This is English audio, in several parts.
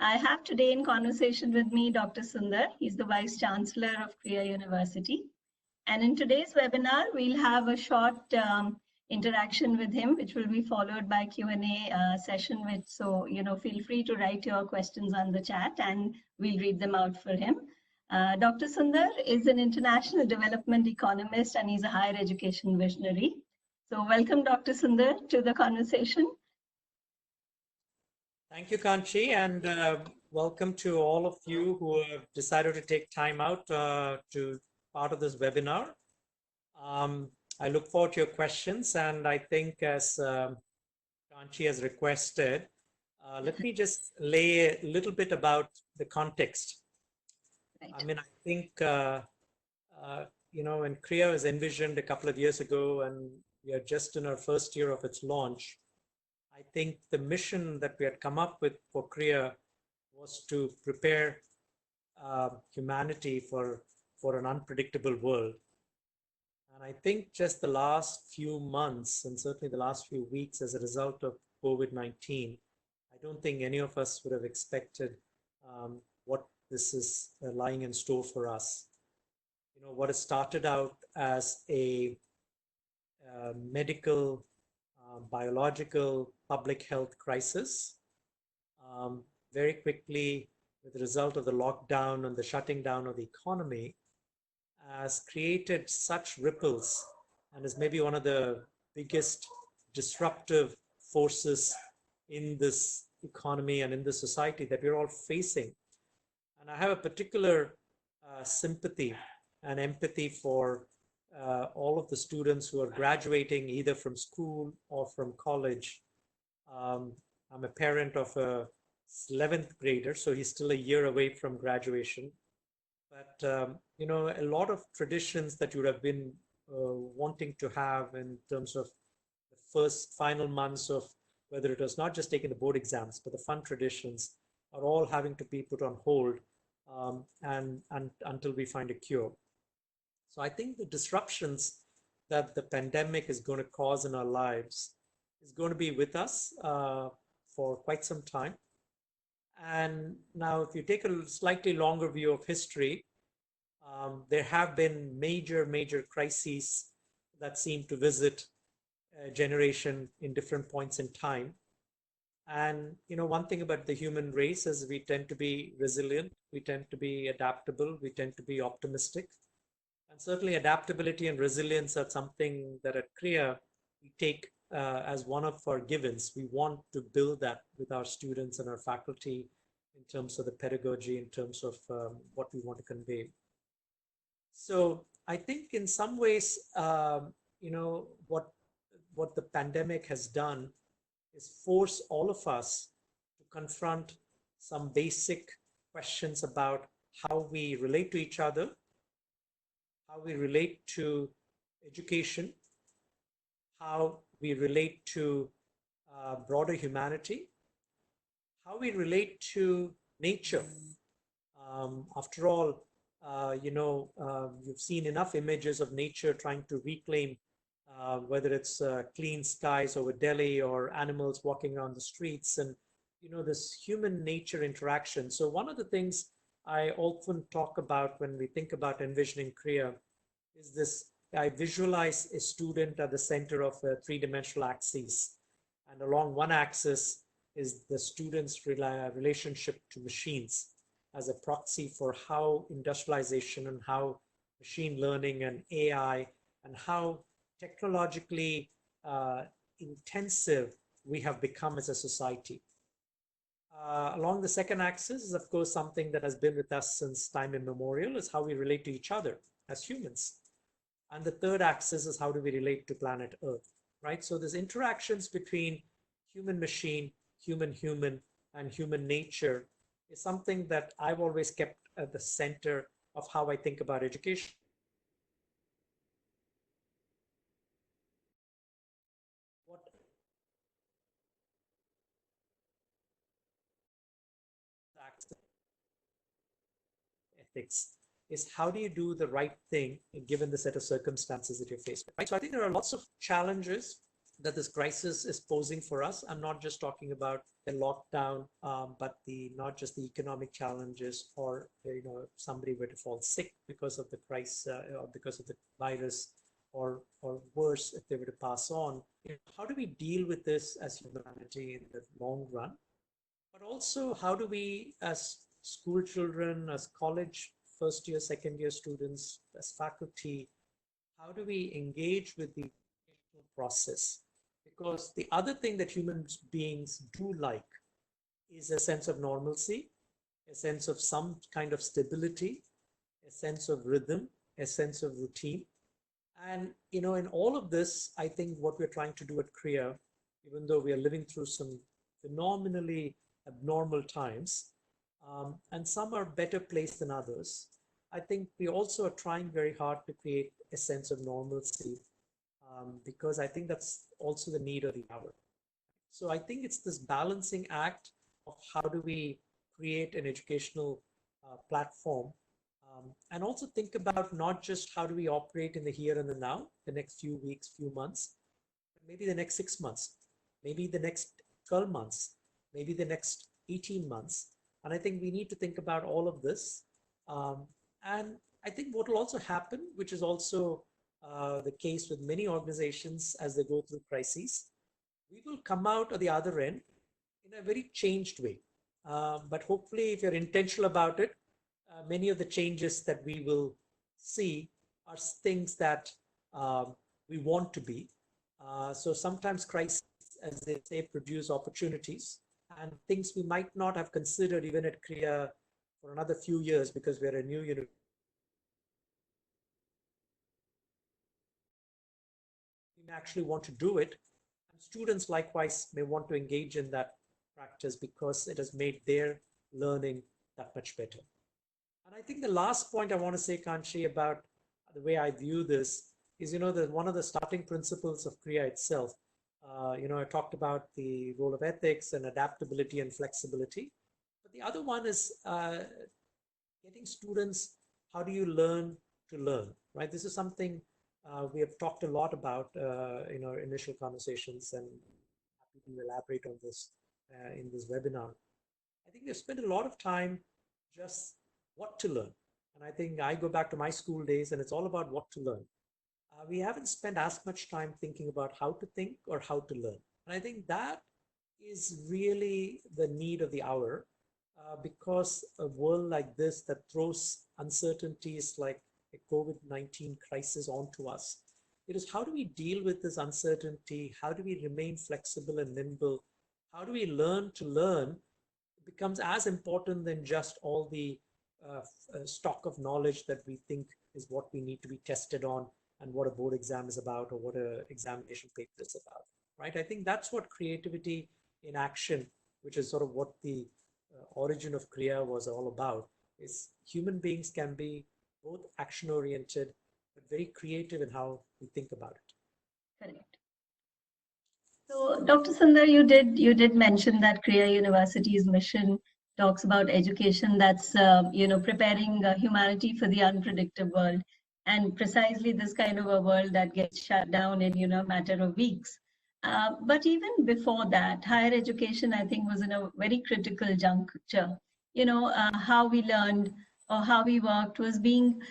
I have today in conversation with me Dr. Sunder. He's the Vice Chancellor of Krea University. And in today's webinar, we'll have a short interaction with him, which will be followed by Q&A session. So, feel free to write your questions on the chat and we'll read them out for him. Dr. Sunder is an international development economist and he's a higher education visionary. So welcome, Dr. Sunder, to the conversation. Thank you, Kanchi, and welcome to all of you who have decided to take time out to part of this webinar. I look forward to your questions, and I think as Kanchi has requested, let me just lay a little bit about the context. Right. I mean, I think, when Krea was envisioned a couple of years ago, and we are just in our first year of its launch, I think the mission that we had come up with for Krea was to prepare humanity for an unpredictable world. And I think just the last few months, and certainly the last few weeks as a result of COVID-19, I don't think any of us would have expected what this is lying in store for us. What has started out as a medical, biological, public health crisis, very quickly, with the result of the lockdown and the shutting down of the economy, has created such ripples and is maybe one of the biggest disruptive forces in this economy and in the society that we're all facing. And I have a particular sympathy and empathy for all of the students who are graduating either from school or from college. I'm a parent of a 11th grader, so he's still a year away from graduation. But, a lot of traditions that you would have been wanting to have in terms of the first final months of whether it was not just taking the board exams, but the fun traditions are all having to be put on hold and until we find a cure. So I think the disruptions that the pandemic is going to cause in our lives is going to be with us for quite some time. And now if you take a slightly longer view of history, there have been major crises that seem to visit a generation in different points in time. And, one thing about the human race is we tend to be resilient, we tend to be adaptable, we tend to be optimistic. And certainly adaptability and resilience are something that at Krea we take as one of our givens. We want to build that with our students and our faculty in terms of the pedagogy, in terms of what we want to convey. So I think in some ways, what the pandemic has done is force all of us to confront some basic questions about how we relate to each other, how we relate to education, how we relate to broader humanity, how we relate to nature. After all, you've seen enough images of nature trying to reclaim whether it's clean skies over Delhi or animals walking around the streets and, this human nature interaction. So one of the things I often talk about when we think about envisioning Krea is this: I visualize a student at the center of a three-dimensional axis, and along one axis is the student's relationship to machines as a proxy for how industrialization and how machine learning and AI and how technologically intensive we have become as a society. Along the second axis is, of course, something that has been with us since time immemorial, is how we relate to each other as humans. And the third axis is how do we relate to planet Earth, right? So there's interactions between human-machine, human-human, and human nature is something that I've always kept at the center of how I think about education. What ethics is how do you do the right thing given the set of circumstances that you're faced with, right? So I think there are lots of challenges that this crisis is posing for us. I'm not just talking about the lockdown, but not just the economic challenges, or somebody were to fall sick because of the crisis or because of the virus, or worse, if they were to pass on. How do we deal with this as humanity in the long run? But also, how do we, as school children, as college first year, second year students, as faculty, how do we engage with the process? Because the other thing that human beings do like is a sense of normalcy, a sense of some kind of stability, a sense of rhythm, a sense of routine. And in all of this, I think what we're trying to do at Krea, even though we are living through some phenomenally abnormal times, and some are better placed than others, I think we also are trying very hard to create a sense of normalcy, because I think that's also the need of the hour. So I think it's this balancing act of how do we create an educational platform, and also think about not just how do we operate in the here and the now, the next few weeks, few months, but maybe the next 6 months, maybe the next 12 months, maybe the next 18 months. And I think we need to think about all of this. And I think what will also happen, which is also the case with many organizations as they go through crises, we will come out at the other end in a very changed way. But hopefully, if you're intentional about it, many of the changes that we will see are things that we want to be. So sometimes crises, as they say, produce opportunities and things we might not have considered even at Krea for another few years, because we're a new university. We may actually want to do it. And students likewise may want to engage in that practice because it has made their learning that much better. And I think the last point I want to say, Kanchi, about the way I view this is, that one of the starting principles of Krea itself, I talked about the role of ethics and adaptability and flexibility. But the other one is getting students, how do you learn to learn, right? This is something we have talked a lot about in our initial conversations, and happy to elaborate on this in this webinar. I think we've spent a lot of time just what to learn. And I think I go back to my school days and it's all about what to learn. We haven't spent as much time thinking about how to think or how to learn. And I think that is really the need of the hour, because a world like this that throws uncertainties like a COVID-19 crisis onto us, it is how do we deal with this uncertainty? How do we remain flexible and nimble? How do we learn to learn? It becomes as important than just all the stock of knowledge that we think is what we need to be tested on, and what a board exam is about, or what an examination paper is about, right? I think that's what creativity in action, which is sort of what the origin of Krea was all about, is human beings can be both action-oriented, but very creative in how we think about it. Correct. So, Dr. Sunder, you did mention that Krea University's mission talks about education that's preparing humanity for the unpredictable world, and precisely this kind of a world that gets shut down in a matter of weeks. But even before that, higher education, I think, was in a very critical juncture. How we learned or how we worked was being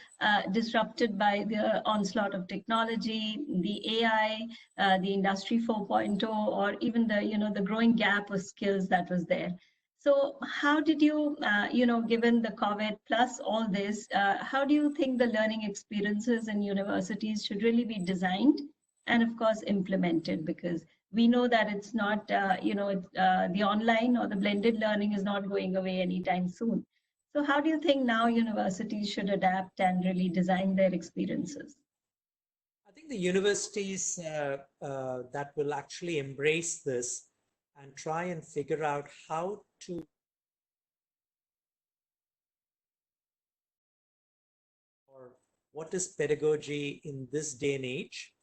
disrupted by the onslaught of technology, the AI, the industry 4.0, or even the growing gap of skills that was there. So how did you, given the COVID plus all this, how do you think the learning experiences in universities should really be designed and, of course, implemented? Because we know that it's not, the online or the blended learning is not going away anytime soon. So how do you think now universities should adapt and really design their experiences? I think the universities that will actually embrace this and try and figure out how to or what is pedagogy in this day and age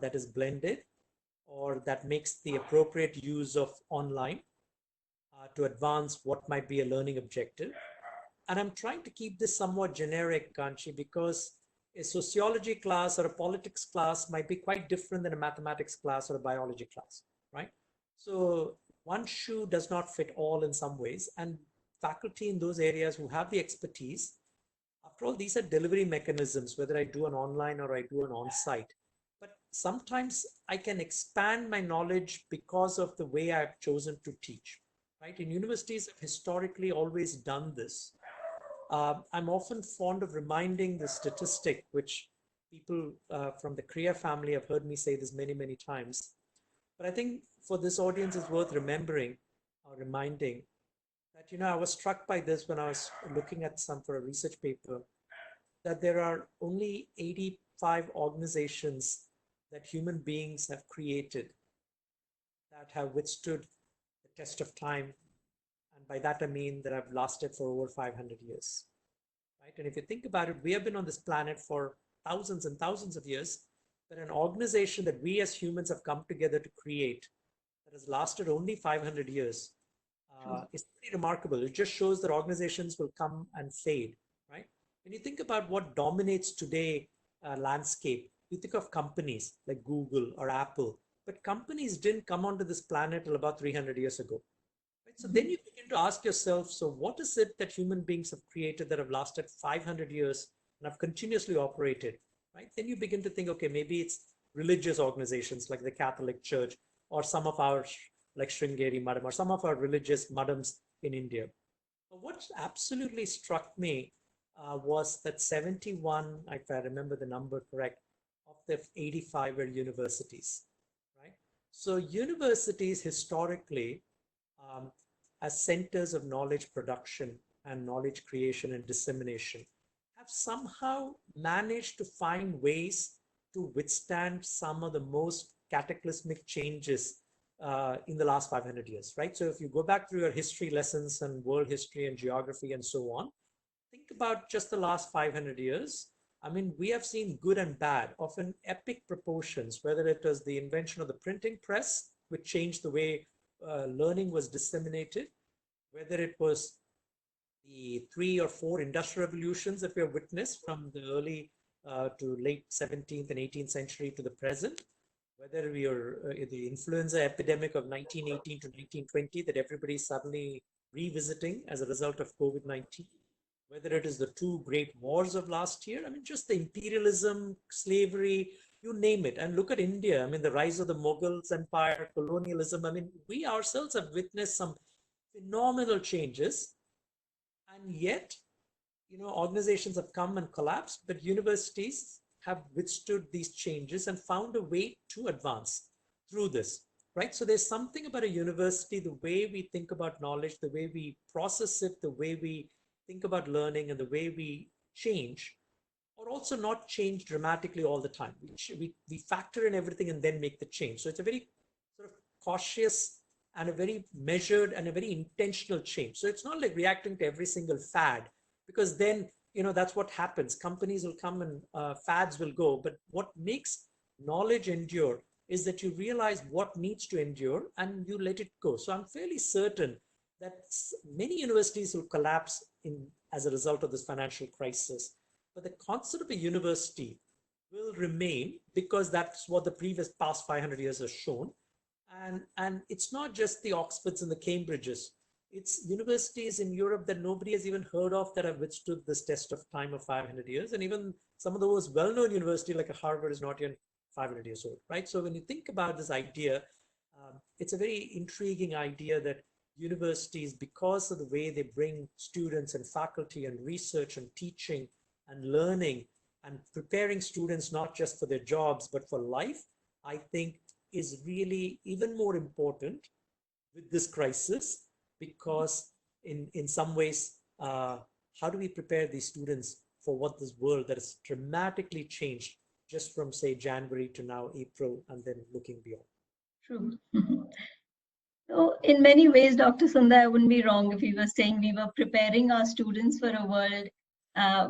that is blended or that makes the appropriate use of online to advance what might be a learning objective. And I'm trying to keep this somewhat generic, Kanchi, because a sociology class or a politics class might be quite different than a mathematics class or a biology class, right? So one shoe does not fit all in some ways, and faculty in those areas who have the expertise, after all, these are delivery mechanisms, whether I do an online or I do an on-site. But sometimes I can expand my knowledge because of the way I've chosen to teach, right? And universities have historically always done this. I'm often fond of reminding the statistic, which people from the Krea family have heard me say this many, many times. But I think for this audience, it's worth remembering or reminding that, I was struck by this when I was looking at some for a research paper, that there are only 85 organizations that human beings have created that have withstood the test of time. And by that, I mean that have lasted for over 500 years. Right? And if you think about it, we have been on this planet for thousands and thousands of years, but an organization that we as humans have come together to create that has lasted only 500 years is pretty remarkable. It just shows that organizations will come and fade, right? When you think about what dominates today landscape, you think of companies like Google or Apple, but companies didn't come onto this planet till about 300 years ago. Right? So then you begin to ask yourself, so what is it that human beings have created that have lasted 500 years and have continuously operated, right? Then you begin to think, okay, maybe it's religious organizations like the Catholic Church or some of our, like Sringeri Madam, or some of our religious madams in India. But what absolutely struck me was that 71, if I remember the number correct, of the 85 were universities, right? So universities historically, as centers of knowledge production and knowledge creation and dissemination, have somehow managed to find ways to withstand some of the most cataclysmic changes in the last 500 years, right? So if you go back through your history lessons and world history and geography and so on, think about just the last 500 years. I mean, we have seen good and bad, often epic proportions, whether it was the invention of the printing press, which changed the way learning was disseminated, whether it was the 3 or 4 industrial revolutions that we have witnessed from the early to late 17th and 18th century to the present, whether we are the influenza epidemic of 1918 to 1920 that everybody's suddenly revisiting as a result of COVID-19, whether it is the 2 great wars of last year, I mean, just the imperialism, slavery, you name it. And look at India, I mean, the rise of the Mughals empire, colonialism. I mean, we ourselves have witnessed some phenomenal changes. And yet, organizations have come and collapsed, but universities have withstood these changes and found a way to advance through this, right? So there's something about a university, the way we think about knowledge, the way we process it, the way we think about learning, and the way we change, or also not change dramatically all the time. We factor in everything and then make the change. So it's a very sort of cautious and a very measured and a very intentional change. So it's not like reacting to every single fad, because then, that's what happens. Companies will come and fads will go. But what makes knowledge endure is that you realize what needs to endure and you let it go. So I'm fairly certain that many universities will collapse as a result of this financial crisis. But the concept of a university will remain, because that's what the past 500 years has shown. And it's not just the Oxfords and the Cambridges. It's universities in Europe that nobody has even heard of that have withstood this test of time of 500 years. And even some of the most well-known university like a Harvard is not even 500 years old, right? So when you think about this idea, it's a very intriguing idea that universities, because of the way they bring students and faculty and research and teaching and learning and preparing students not just for their jobs but for life, I think is really even more important with this crisis, because in some ways, how do we prepare these students for what this world that has dramatically changed just from, say, January to now April, and then looking beyond? True. So in many ways, Dr. Sundar, I wouldn't be wrong if we were saying we were preparing our students for a world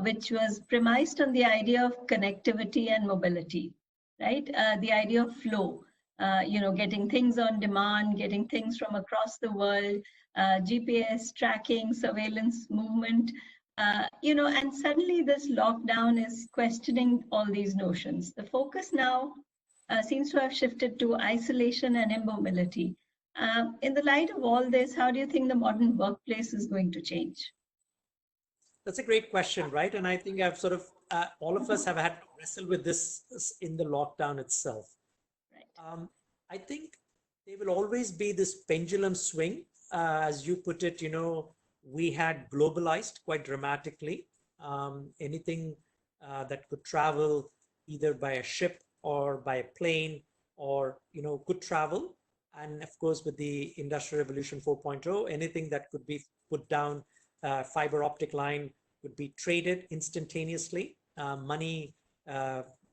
which was premised on the idea of connectivity and mobility, right? The idea of flow, getting things on demand, getting things from across the world, GPS tracking, surveillance, movement. And suddenly this lockdown is questioning all these notions. The focus now seems to have shifted to isolation and immobility. In the light of all this, how do you think the modern workplace is going to change? That's a great question, right? And I think I've sort of, all of us have had to wrestle with this in the lockdown itself. Right. I think there will always be this pendulum swing. As you put it, we had globalized quite dramatically. Anything that could travel either by a ship or by a plane or, could travel. And of course, with the Industrial Revolution 4.0, anything that could be put down, fiber optic line could be traded instantaneously. Money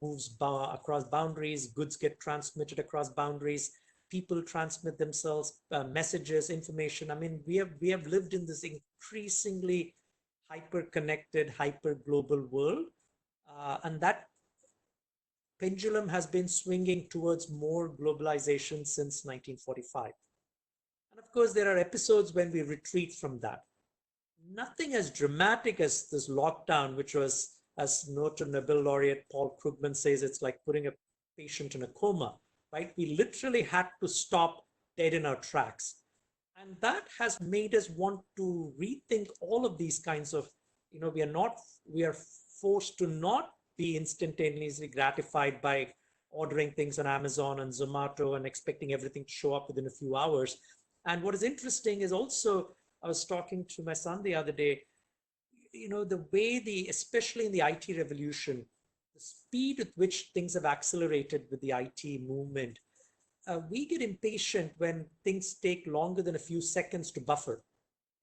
moves across boundaries, goods get transmitted across boundaries, people transmit themselves, messages, information. I mean, we have lived in this increasingly hyper-connected, hyper-global world, and that pendulum has been swinging towards more globalization since 1945. And of course, there are episodes when we retreat from that. Nothing as dramatic as this lockdown, which was, as noted Nobel laureate Paul Krugman says, it's like putting a patient in a coma, right? We literally had to stop dead in our tracks. And that has made us want to rethink all of these kinds of, we are forced to not be instantaneously gratified by ordering things on Amazon and Zomato and expecting everything to show up within a few hours. And what is interesting is also, I was talking to my son the other day, the way especially in the IT revolution, the speed at which things have accelerated with the IT movement, we get impatient when things take longer than a few seconds to buffer,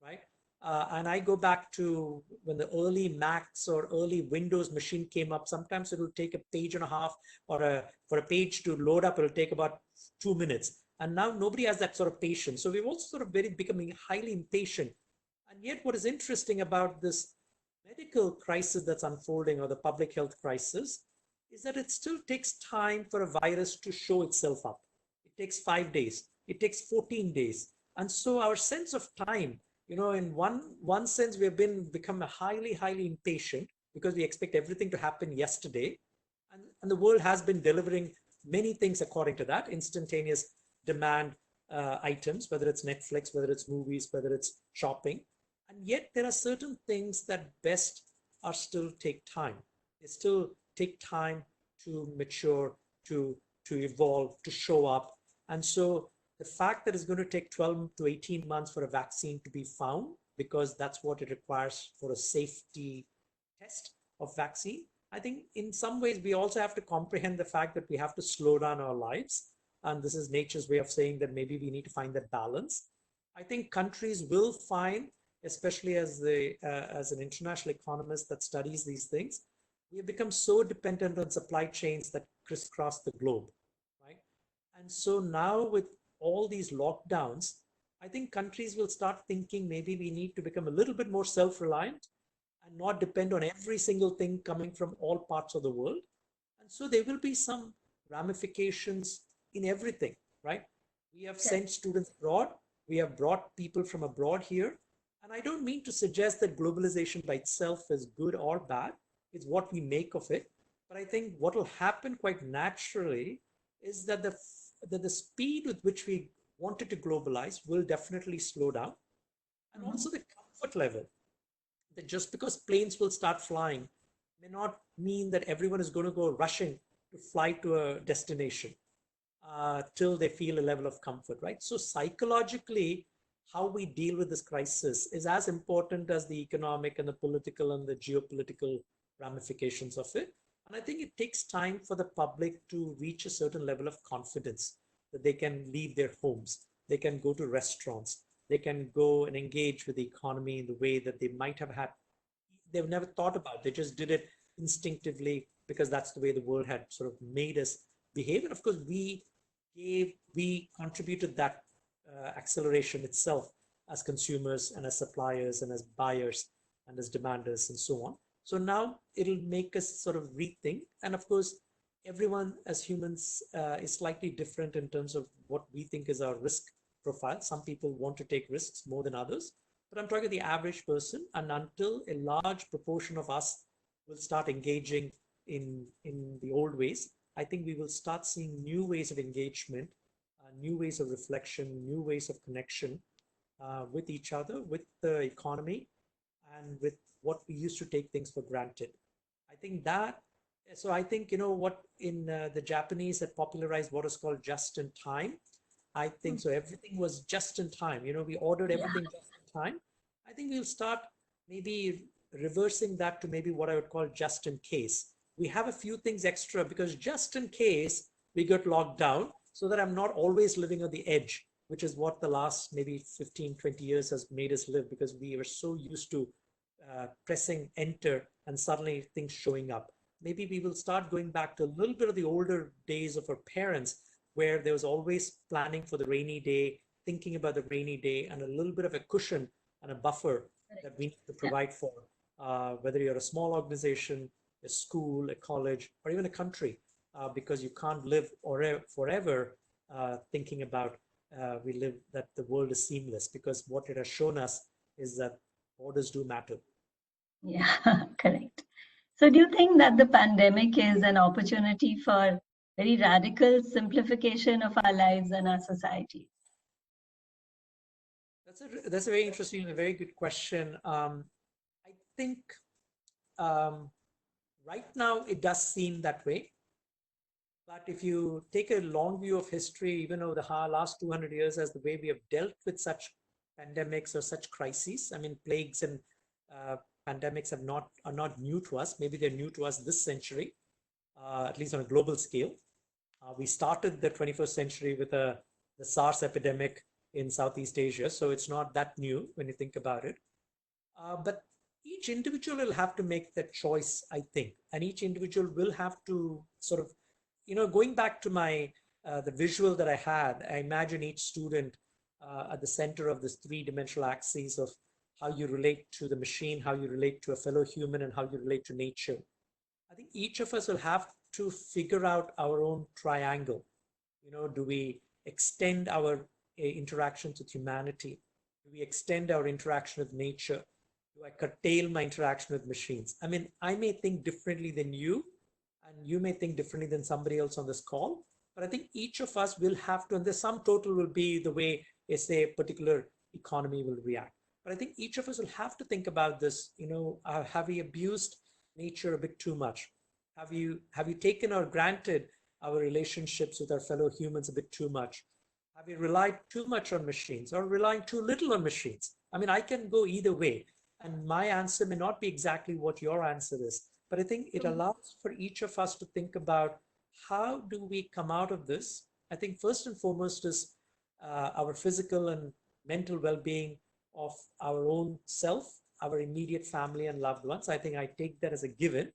right? And I go back to when the early Macs or early Windows machine came up. Sometimes it will take a page and a half, or for a page to load up, it'll take about 2 minutes. And now nobody has that sort of patience. So we've also sort of becoming highly impatient. And yet what is interesting about this medical crisis that's unfolding, or the public health crisis, is that it still takes time for a virus to show itself up. It takes 5 days. It takes 14 days. And so our sense of time, in one sense, we have become highly, highly impatient because we expect everything to happen yesterday. And the world has been delivering many things according to that, instantaneous demand items, whether it's Netflix, whether it's movies, whether it's shopping. And yet there are certain things that best are still take time. They still take time to mature, to evolve, to show up. And so the fact that it's going to take 12 to 18 months for a vaccine to be found, because that's what it requires for a safety test of vaccine, I think in some ways we also have to comprehend the fact that we have to slow down our lives. And this is nature's way of saying that maybe we need to find that balance. I think countries will find, especially as an international economist that studies these things, we have become so dependent on supply chains that crisscross the globe, right? And so now with all these lockdowns, I think countries will start thinking maybe we need to become a little bit more self-reliant and not depend on every single thing coming from all parts of the world. And so there will be some ramifications in everything, right? We have sent students abroad. We have brought people from abroad here. And I don't mean to suggest that globalization by itself is good or bad. It's what we make of it. But I think what will happen quite naturally is that the speed with which we wanted to globalize will definitely slow down. And also the comfort level, that just because planes will start flying may not mean that everyone is going to go rushing to fly to a destination till they feel a level of comfort, right? So psychologically, how we deal with this crisis is as important as the economic and the political and the geopolitical ramifications of it. And I think it takes time for the public to reach a certain level of confidence that they can leave their homes, they can go to restaurants, they can go and engage with the economy in the way that they might have they've never thought about. They just did it instinctively because that's the way the world had sort of made us behave. And of course, we contributed that acceleration itself as consumers and as suppliers and as buyers and as demanders and so on. So now it'll make us sort of rethink. And of course, everyone as humans is slightly different in terms of what we think is our risk profile. Some people want to take risks more than others. but I'm talking the average person. And until a large proportion of us will start engaging in the old ways, I think we will start seeing new ways of engagement, new ways of reflection, new ways of connection with each other, with the economy, and with what we used to take things for granted. I think that, so I think, what in the Japanese had popularized what is called just in time. I think so. Everything was just in time. We ordered Yeah. everything just in time. I think we'll start maybe reversing that to maybe what I would call just in case. We have a few things extra because just in case we get locked down, so that I'm not always living on the edge, which is what the last maybe 15, 20 years has made us live, because we were so used to pressing enter and suddenly things showing up. Maybe we will start going back to a little bit of the older days of our parents, where there was always planning for the rainy day, thinking about the rainy day, and a little bit of a cushion and a buffer that we need to provide for, whether you're a small organization, a school, a college, or even a country, because you can't live forever thinking about that the world is seamless, because what it has shown us is that borders do matter. Yeah, correct. So do you think that the pandemic is an opportunity for very radical simplification of our lives and our society? That's a very interesting and a very good question. I think right now it does seem that way. But if you take a long view of history, even over the last 200 years, as the way we have dealt with such pandemics or such crises, I mean, plagues and pandemics are not new to us. Maybe they're new to us this century, at least on a global scale. We started the 21st century with the SARS epidemic in Southeast Asia, so it's not that new when you think about it. But each individual will have to make that choice, I think, and each individual will have to sort of, going back to my the visual that I had, I imagine each student at the center of this three-dimensional axis of how you relate to the machine, how you relate to a fellow human, and how you relate to nature. I think each of us will have to figure out our own triangle. Do we extend our interactions with humanity? Do we extend our interaction with nature? Do I curtail my interaction with machines? I mean, I may think differently than you, and you may think differently than somebody else on this call, but I think each of us will have to, and the sum total will be the way, say, a particular economy will react. But I think each of us will have to think about this, have we abused nature a bit too much? Have you taken or granted our relationships with our fellow humans a bit too much? Have we relied too much on machines or relying too little on machines? I mean, I can go either way. And my answer may not be exactly what your answer is, but I think it allows for each of us to think about how do we come out of this. I think first and foremost is our physical and mental well-being of our own self, our immediate family and loved ones. I think I take that as a given.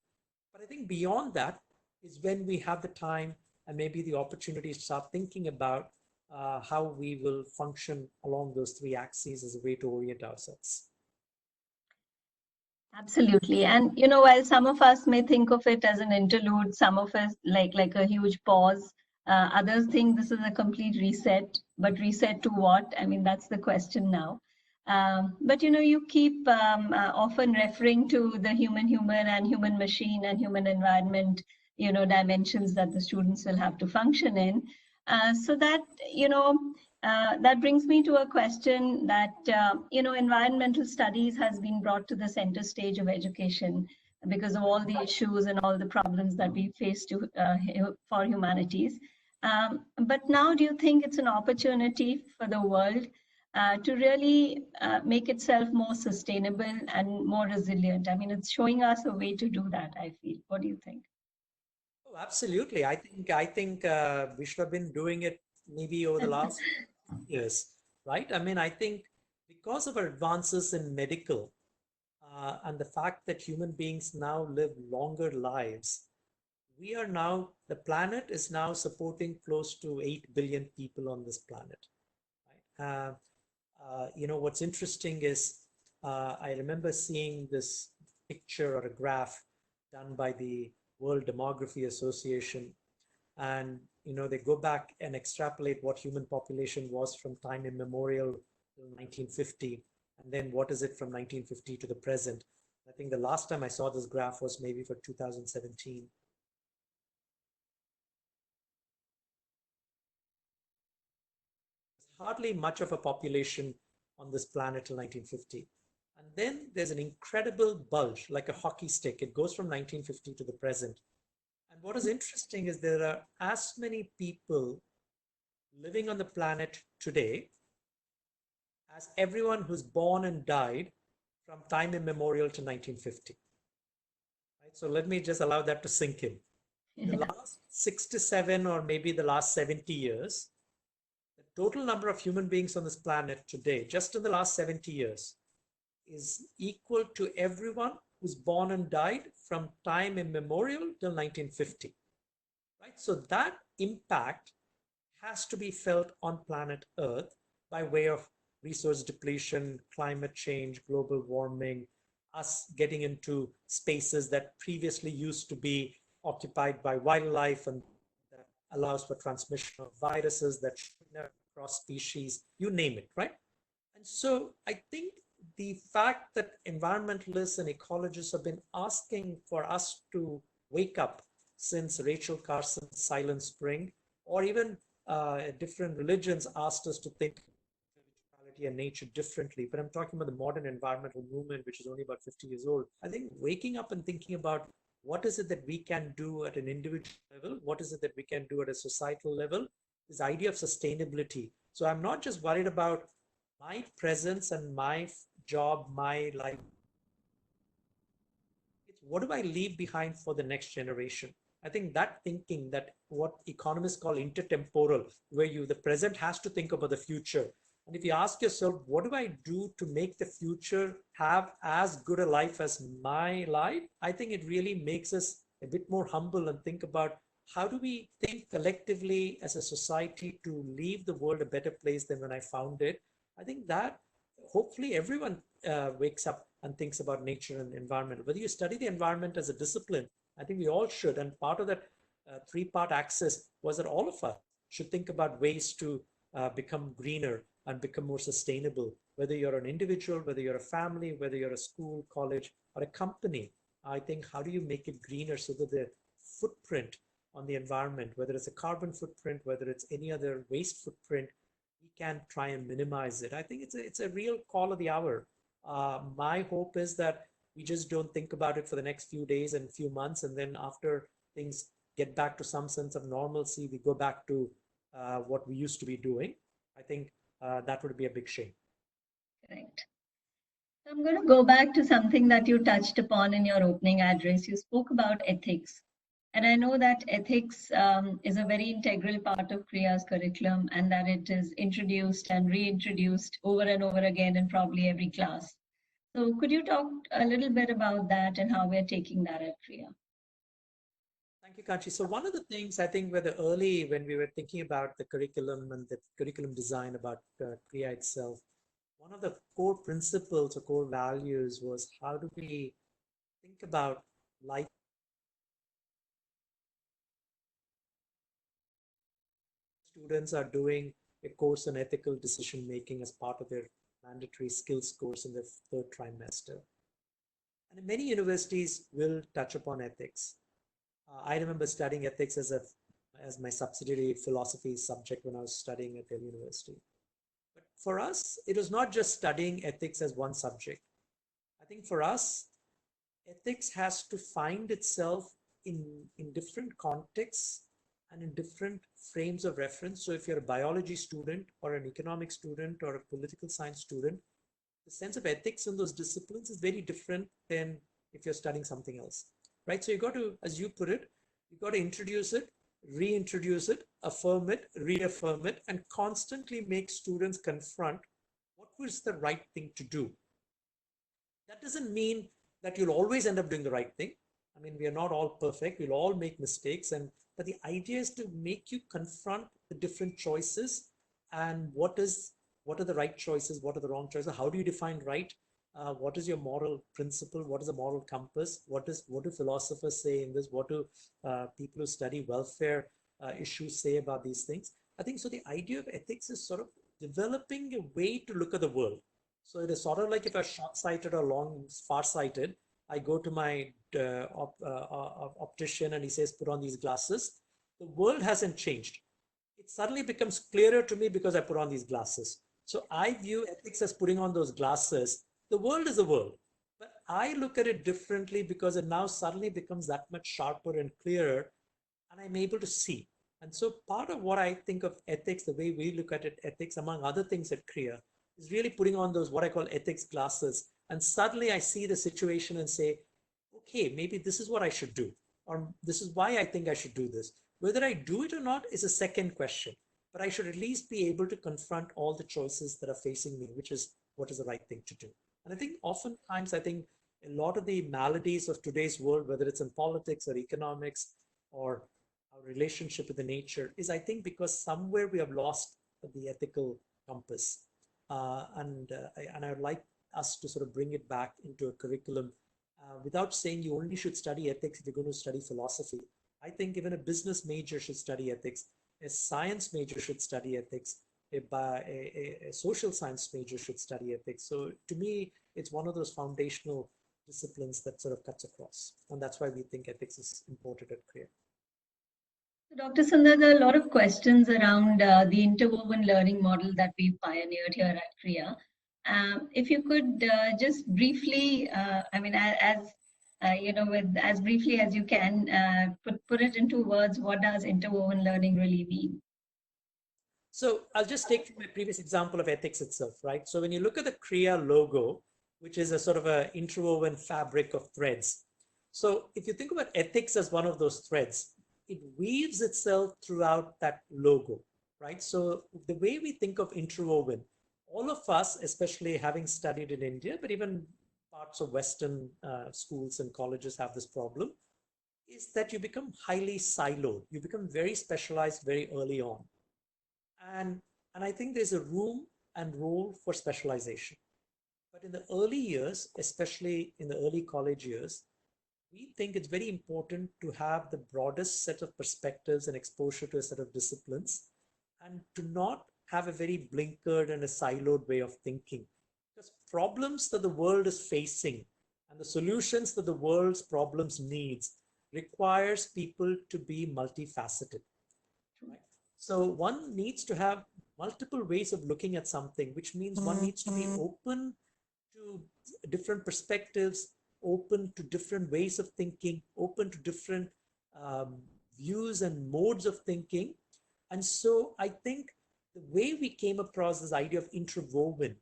But I think beyond that is when we have the time and maybe the opportunity to start thinking about how we will function along those three axes as a way to orient ourselves. Absolutely. And while some of us may think of it as an interlude, some of us like a huge pause, others think this is a complete reset, but reset to what? I mean, that's the question now. But you keep often referring to the human and human machine and human environment, dimensions that the students will have to function in. So that, that brings me to a question that, environmental studies has been brought to the center stage of education because of all the issues and all the problems that we face for humanities. But now, do you think it's an opportunity for the world to really make itself more sustainable and more resilient? I mean, it's showing us a way to do that, I feel. What do you think? Oh, absolutely. I think we should have been doing it maybe over the last years, right? I mean, I think because of our advances in medical and the fact that human beings now live longer lives, the planet is now supporting close to 8 billion people on this planet, right? What's interesting is I remember seeing this picture or a graph done by the World Demography Association, and they go back and extrapolate what human population was from time immemorial till 1950, and then what is it from 1950 to the present. I think the last time I saw this graph was maybe for 2017. There's hardly much of a population on this planet till 1950. And then there's an incredible bulge, like a hockey stick. It goes from 1950 to the present. And what is interesting is there are as many people living on the planet today as everyone who's born and died from time immemorial to 1950. Right? So let me just allow that to sink in. The last 67 or maybe the last 70 years, the total number of human beings on this planet today, just in the last 70 years, is equal to everyone who's born and died from time immemorial till 1950. Right? So that impact has to be felt on planet Earth by way of resource depletion, climate change, global warming, us getting into spaces that previously used to be occupied by wildlife and that allows for transmission of viruses that should never cross species, you name it, right? And so I think the fact that environmentalists and ecologists have been asking for us to wake up since Rachel Carson's Silent Spring, or even different religions asked us to think spirituality and nature differently. But I'm talking about the modern environmental movement, which is only about 50 years old. I think waking up and thinking about what is it that we can do at an individual level, what is it that we can do at a societal level, this idea of sustainability. So I'm not just worried about my presence and my job, my life. It's what do I leave behind for the next generation? I think that thinking, that what economists call intertemporal, where the present has to think about the future. And if you ask yourself, what do I do to make the future have as good a life as my life? I think it really makes us a bit more humble and think about how do we think collectively as a society to leave the world a better place than when I found it. I think that hopefully everyone wakes up and thinks about nature and environment. Whether you study the environment as a discipline, I think we all should. And part of that three-part axis was that all of us should think about ways to become greener and become more sustainable. Whether you're an individual, whether you're a family, whether you're a school, college, or a company, I think how do you make it greener so that the footprint on the environment, whether it's a carbon footprint, whether it's any other waste footprint, we can try and minimize it. I think it's a real call of the hour. My hope is that we just don't think about it for the next few days and few months, and then after things get back to some sense of normalcy, we go back to what we used to be doing. I think that would be a big shame. Correct. I'm going to go back to something that you touched upon in your opening address. You spoke about ethics. And I know that ethics is a very integral part of Krea's curriculum, and that it is introduced and reintroduced over and over again in probably every class. So could you talk a little bit about that and how we're taking that at Krea? Thank you, Kanchi. So one of the things I think when we were thinking about the curriculum and the curriculum design about Krea itself, one of the core principles or core values was how do we think about life. Students are doing a course on ethical decision making as part of their mandatory skills course in the third trimester. And many universities will touch upon ethics. I remember studying ethics as my subsidiary philosophy subject when I was studying at Delhi University. But for us, it was not just studying ethics as one subject. I think for us, ethics has to find itself in different contexts and in different frames of reference. So if you're a biology student or an economic student or a political science student, the sense of ethics in those disciplines is very different than if you're studying something else, right? So you got to, as you put it, you got to introduce it, reintroduce it, affirm it, reaffirm it, and constantly make students confront what was the right thing to do. That doesn't mean that you'll always end up doing the right thing. I mean, we are not all perfect. We'll all make mistakes. But the idea is to make you confront the different choices and what are the right choices, what are the wrong choices, how do you define right, what is your moral principle, what is a moral compass, what do philosophers say in this, what do people who study welfare issues say about these things. I think so the idea of ethics is sort of developing a way to look at the world. So it is sort of like if I'm short-sighted or long, far-sighted, I go to my optician and he says, put on these glasses. The world hasn't changed. It suddenly becomes clearer to me because I put on these glasses. So I view ethics as putting on those glasses. The world is the world, but I look at it differently because it now suddenly becomes that much sharper and clearer, and I'm able to see. And so part of what I think of ethics, the way we look at it, ethics, among other things at Krea, is really putting on those what I call ethics glasses. And suddenly I see the situation and say, okay, maybe this is what I should do, or this is why I think I should do this. Whether I do it or not is a second question, but I should at least be able to confront all the choices that are facing me, which is what is the right thing to do. And I think oftentimes, I think a lot of the maladies of today's world, whether it's in politics or economics or our relationship with the nature, is I think because somewhere we have lost the ethical compass. And I would like us to sort of bring it back into a curriculum without saying you only should study ethics if you're going to study philosophy. I think even a business major should study ethics, a science major should study ethics, a social science major should study ethics. So to me, it's one of those foundational disciplines that sort of cuts across. And that's why we think ethics is important at Krea. Dr. Sunder, there are a lot of questions around the interwoven learning model that we pioneered here at Krea. If you could just briefly, as briefly as you can, put it into words, what does interwoven learning really mean? So I'll just take my previous example of ethics itself, right? So when you look at the Krea logo, which is a sort of an interwoven fabric of threads. So if you think about ethics as one of those threads, it weaves itself throughout that logo, right? So the way we think of interwoven, all of us, especially having studied in India, but even parts of Western schools and colleges have this problem, is that you become highly siloed. You become very specialized very early on. And I think there's a room and role for specialization. But in the early years, especially in the early college years, we think it's very important to have the broadest set of perspectives and exposure to a set of disciplines, and to not have a very blinkered and a siloed way of thinking. Because problems that the world is facing and the solutions that the world's problems needs requires people to be multifaceted. Right? So one needs to have multiple ways of looking at something, which means one needs to be open to different perspectives, open to different ways of thinking, open to different views and modes of thinking. And so I think the way we came across this idea of interwoven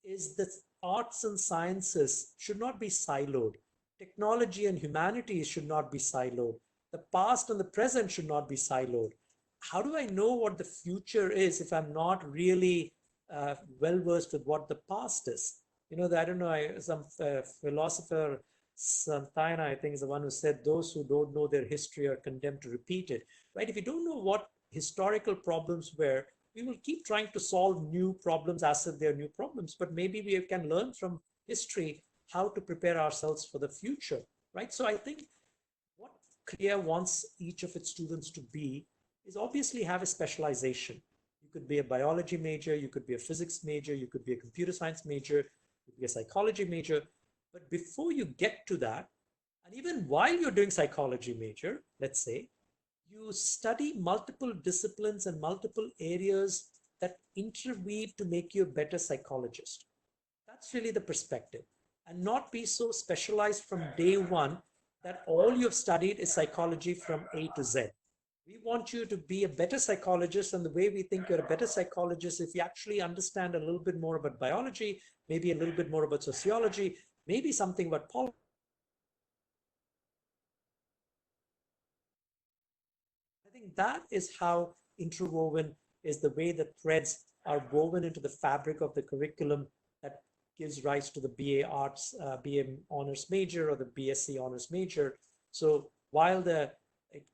is that arts and sciences should not be siloed. Technology and humanities should not be siloed. The past and the present should not be siloed. How do I know what the future is if I'm not really well versed with what the past is? You know, I don't know, some philosopher, Santayana, I think, is the one who said, those who don't know their history are condemned to repeat it, right? If you don't know what historical problems were, we will keep trying to solve new problems as if they're new problems, but maybe we can learn from history how to prepare ourselves for the future, right? So I think what Krea wants each of its students to be is obviously have a specialization. You could be a biology major, you could be a physics major, you could be a computer science major, you could be a psychology major. But before you get to that, and even while you're doing psychology major, let's say, you study multiple disciplines and multiple areas that interweave to make you a better psychologist. That's really the perspective. And not be so specialized from day one that all you've studied is psychology from A to Z. We want you to be a better psychologist, and the way we think you're a better psychologist, if you actually understand a little bit more about biology, maybe a little bit more about sociology, maybe something about politics. I think that is how interwoven is, the way the threads are woven into the fabric of the curriculum that gives rise to the BA Arts, BA Honors Major, or the BSc Honors Major. So while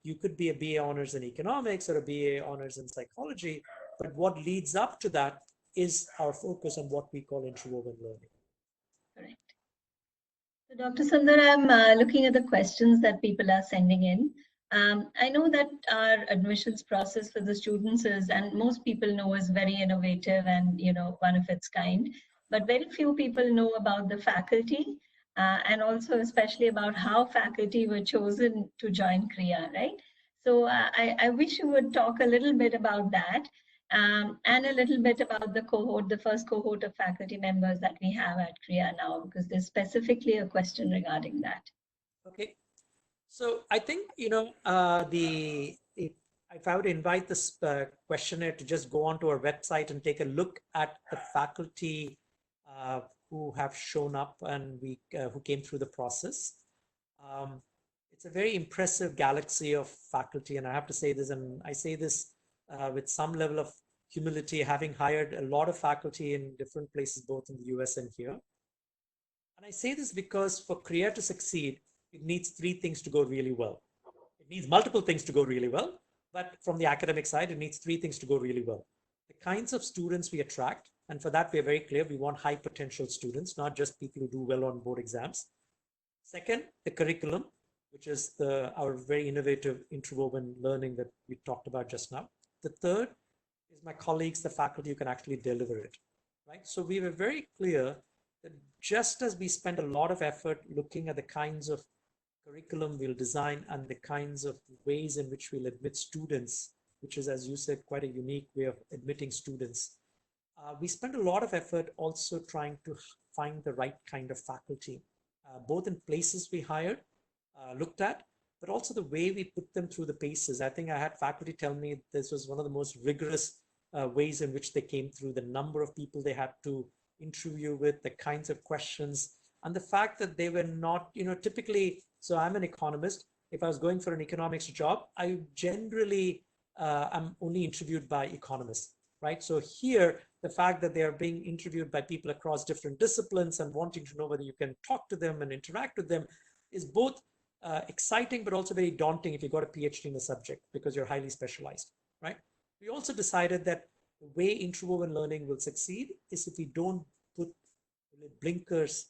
you could be a BA Honors in Economics or a BA Honors in Psychology, but what leads up to that is our focus on what we call interwoven learning. Correct. So Dr. Sunder, I'm looking at the questions that people are sending in. I know that our admissions process for the students is, and most people know, is very innovative and, you know, one of its kind. but very few people know about the faculty, and also especially about how faculty were chosen to join Krea, right? So I wish you would talk a little bit about that, and a little bit about the cohort, the first cohort of faculty members that we have at Krea now, because there's specifically a question regarding that. Okay. So I think, if I would invite this questionnaire to just go onto our website and take a look at the faculty uh, who have shown up and who came through the process. It's a very impressive galaxy of faculty, and I have to say this, and I say this with some level of humility, having hired a lot of faculty in different places, both in the US and here. And I say this because for Krea to succeed, it needs three things to go really well. It needs multiple things to go really well, but from the academic side, it needs three things to go really well. The kinds of students we attract, and for that, we're very clear, we want high potential students, not just people who do well on board exams. Second, the curriculum, which is our very innovative interwoven learning that we talked about just now. The third is my colleagues, the faculty who can actually deliver it, right? So we were very clear that just as we spend a lot of effort looking at the kinds of curriculum we'll design and the kinds of ways in which we'll admit students, which is, as you said, quite a unique way of admitting students. We spend a lot of effort also trying to find the right kind of faculty, both in places we hired, looked at, but also the way we put them through the paces. I think I had faculty tell me this was one of the most rigorous ways in which they came through, the number of people they had to interview with, the kinds of questions, and the fact that they were not, typically, so I'm an economist. If I was going for an economics job, I generally am only interviewed by economists, right? So here, the fact that they are being interviewed by people across different disciplines and wanting to know whether you can talk to them and interact with them is both exciting, but also very daunting if you got a PhD in the subject because you're highly specialized, right? We also decided that the way interwoven learning will succeed is if we don't put blinkers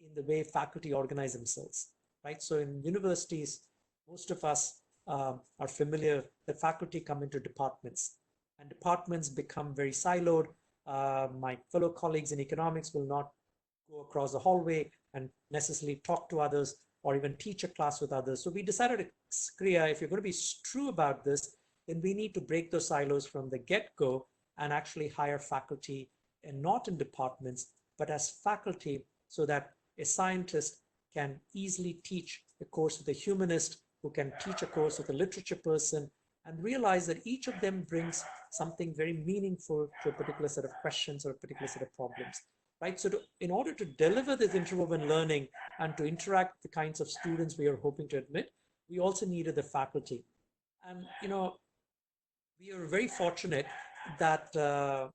in the way faculty organize themselves, right? So in universities, most of us are familiar that faculty come into departments and departments become very siloed. My fellow colleagues in economics will not go across the hallway and necessarily talk to others or even teach a class with others. So we decided at Krea, if you're going to be true about this, then we need to break those silos from the get-go and actually hire faculty, and not in departments, but as faculty, so that a scientist can easily teach a course with a humanist, who can teach a course with a literature person, and realize that each of them brings something very meaningful to a particular set of questions or a particular set of problems, right? So in order to deliver this interwoven learning and to interact with the kinds of students we are hoping to admit, we also needed the faculty. And, we are very fortunate that, the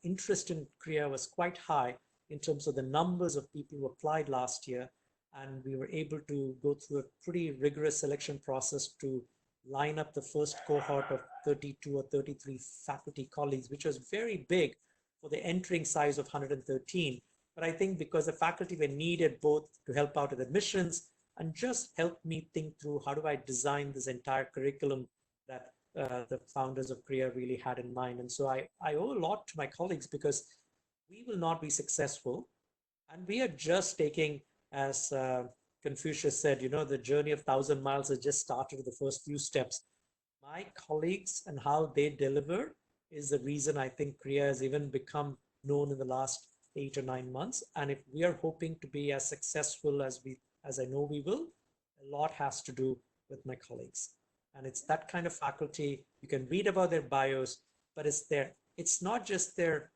interest in Krea was quite high in terms of the numbers of people who applied last year. And we were able to go through a pretty rigorous selection process to line up the first cohort of 32 or 33 faculty colleagues, which was very big for the entering size of 113. But I think because the faculty were needed both to help out with admissions and just help me think through how do I design this entire curriculum that the founders of Krea really had in mind. And so I owe a lot to my colleagues, because we will not be successful. And we are just taking, as Confucius said, the journey of 1,000 miles has just started with the first few steps. My colleagues and how they deliver is the reason I think Krea has even become known in the last 8 or 9 months. And if we are hoping to be as successful as I know we will, a lot has to do with my colleagues. And it's that kind of faculty. You can read about their bios, but it's not just their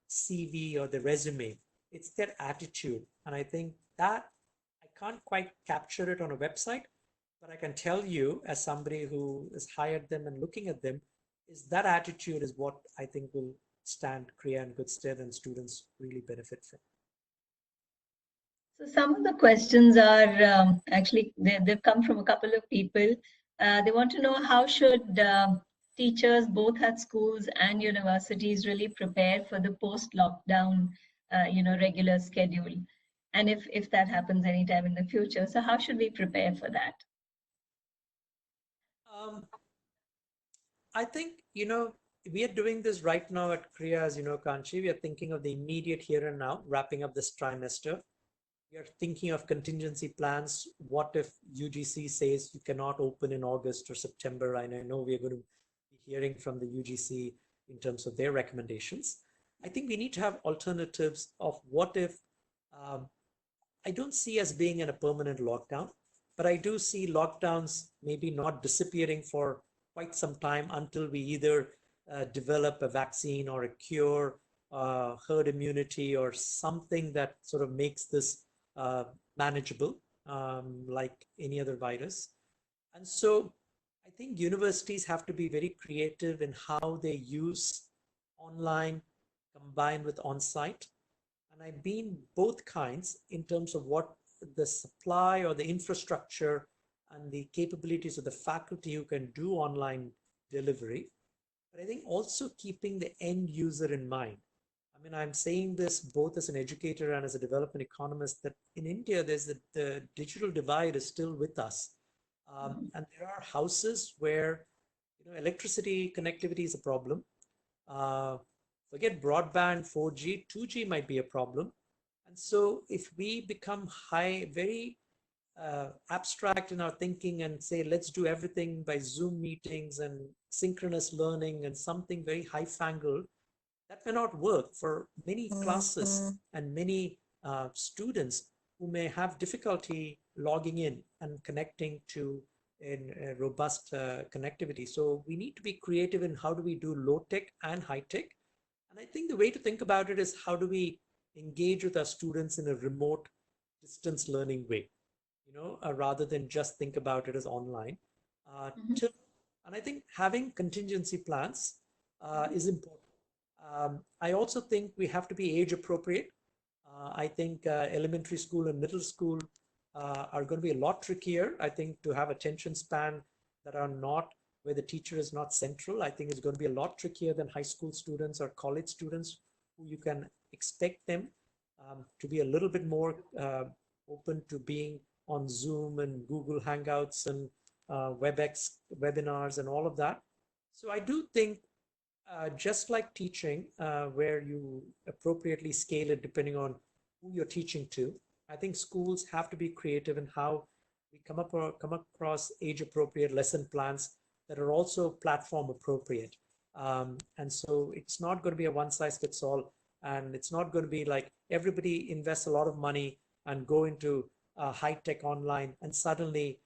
CV or the resume, it's their attitude. And I think that I can't quite capture it on a website, but I can tell you, as somebody who has hired them and looking at them, is that attitude is what I think will stand Krea in good stead and students really benefit from. So some of the questions are actually, they've come from a couple of people. They want to know how should teachers both at schools and universities really prepare for the post-lockdown, regular schedule, and if that happens anytime in the future. So how should we prepare for that? I think, we are doing this right now at Krea, as you know, Kanchi. We are thinking of the immediate here and now, wrapping up this trimester. We are thinking of contingency plans. What if UGC says you cannot open in August or September? And I know we are going to be hearing from the UGC in terms of their recommendations. I think we need to have alternatives of what if, I don't see us being in a permanent lockdown, but I do see lockdowns maybe not disappearing for quite some time until we either develop a vaccine or a cure, herd immunity, or something that sort of makes this manageable, like any other virus. And so I think universities have to be very creative in how they use online combined with on-site. And I've been both kinds in terms of what the supply or the infrastructure and the capabilities of the faculty who can do online delivery. But I think also keeping the end user in mind. I mean, I'm saying this both as an educator and as a development economist, that in India, there's the digital divide is still with us. And there are houses where, electricity connectivity is a problem. Forget broadband, 4G, 2G might be a problem. And so if we become very abstract in our thinking and say, let's do everything by Zoom meetings and synchronous learning and something very high-fangled, that may not work for many classes and many students who may have difficulty logging in and connecting to a robust connectivity. So we need to be creative in how do we do low-tech and high-tech. And I think the way to think about it is how do we engage with our students in a remote distance learning way, rather than just think about it as online. And I think having contingency plans is important. I also think we have to be age appropriate. I think elementary school and middle school are going to be a lot trickier. I think to have attention span that are not where the teacher is not central, I think it's going to be a lot trickier than high school students or college students, who you can expect them to be a little bit more open to being on Zoom and Google Hangouts and WebEx webinars and all of that. So I do think just like teaching, where you appropriately scale it depending on who you're teaching to, I think schools have to be creative in how we come across age-appropriate lesson plans that are also platform appropriate. And so it's not going to be a one-size-fits-all, and it's not going to be like everybody invests a lot of money and go into high-tech online and suddenly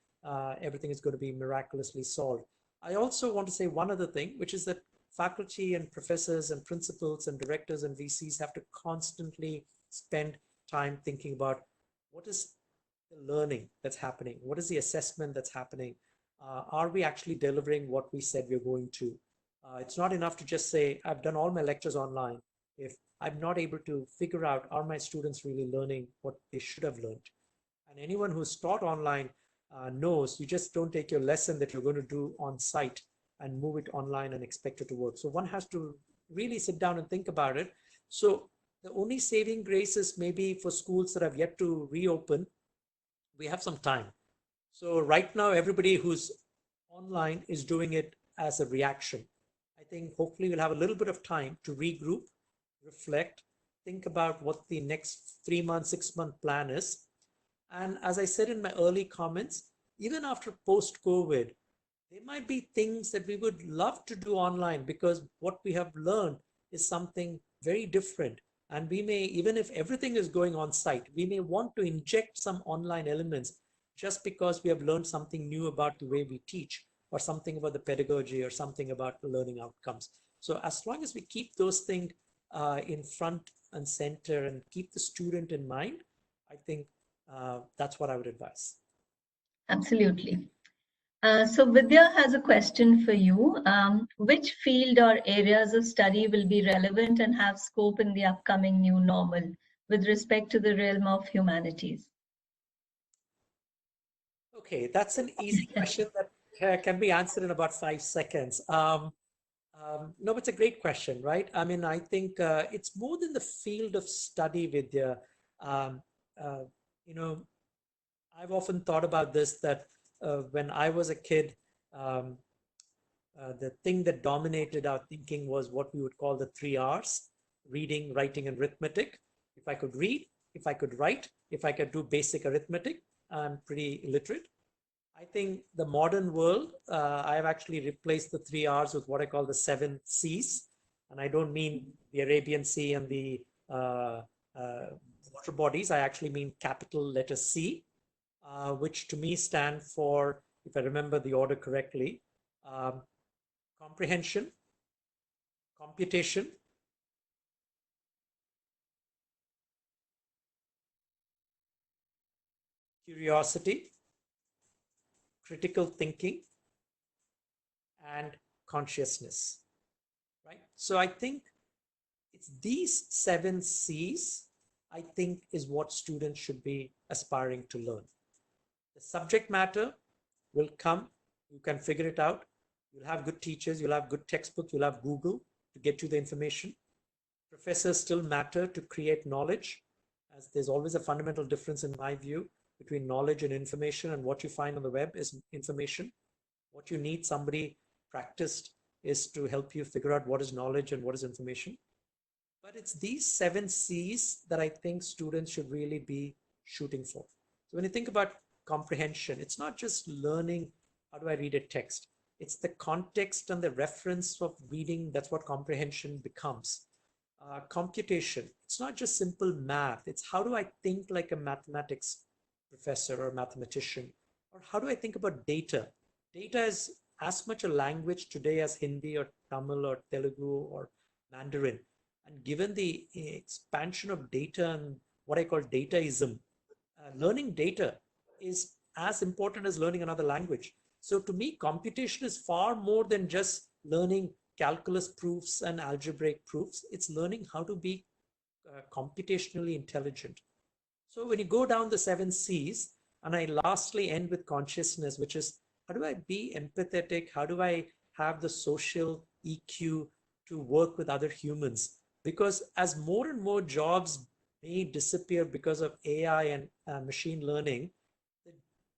everything is going to be miraculously solved. I also want to say one other thing, which is that faculty and professors and principals and directors and VCs have to constantly spend time thinking about what is the learning that's happening, what is the assessment that's happening, are we actually delivering what we said we're going to. It's not enough to just say, I've done all my lectures online, if I'm not able to figure out, are my students really learning what they should have learned. And anyone who's taught online knows you just don't take your lesson that you're going to do on site and move it online and expect it to work. So one has to really sit down and think about it. So the only saving grace is maybe for schools that have yet to reopen, we have some time. So right now, everybody who's online is doing it as a reaction. I think hopefully we'll have a little bit of time to regroup, reflect, think about what the next 3-month, 6-month plan is. And as I said in my early comments, even after post-COVID, there might be things that we would love to do online because what we have learned is something very different. And we may, even if everything is going on site, we may want to inject some online elements just because we have learned something new about the way we teach, or something about the pedagogy, or something about the learning outcomes. So as long as we keep those things in front and center and keep the student in mind, I think that's what I would advise. Absolutely. So Vidya has a question for you. Which field or areas of study will be relevant and have scope in the upcoming new normal with respect to the realm of humanities? Okay, that's an easy question that can be answered in about 5 seconds. No, it's a great question, right? I mean, I think it's more than the field of study, Vidya. You know, I've often thought about this, that when I was a kid, the thing that dominated our thinking was what we would call the 3 R's: reading, writing, and arithmetic. If I could read, if I could write, if I could do basic arithmetic, I'm pretty illiterate. I think the modern world, I have actually replaced the 3 R's with what I call the 7 C's. And I don't mean the Arabian Sea and the water bodies. I actually mean capital letter C, which to me stand for, if I remember the order correctly, comprehension, computation, curiosity, critical thinking, and consciousness, right? So I think it's these 7 C's, I think, is what students should be aspiring to learn. The subject matter will come, you can figure it out. You'll have good teachers, you'll have good textbooks, you'll have Google to get you the information. Professors still matter to create knowledge, as there's always a fundamental difference in my view between knowledge and information, and what you find on the web is information. What you need somebody practiced is to help you figure out what is knowledge and what is information. But it's these 7 C's that I think students should really be shooting for. So when you think about comprehension, it's not just learning how do I read a text. It's the context and the reference of reading. That's what comprehension becomes. Computation, it's not just simple math. It's how do I think like a mathematics professor or mathematician, or how do I think about data? Data is as much a language today as Hindi or Tamil or Telugu or Mandarin. And given the expansion of data and what I call dataism, learning data is as important as learning another language. So to me, computation is far more than just learning calculus proofs and algebraic proofs. It's learning how to be computationally intelligent. So when you go down the 7 C's, and I lastly end with consciousness, which is how do I be empathetic? How do I have the social EQ to work with other humans? Because as more and more jobs may disappear because of AI and machine learning,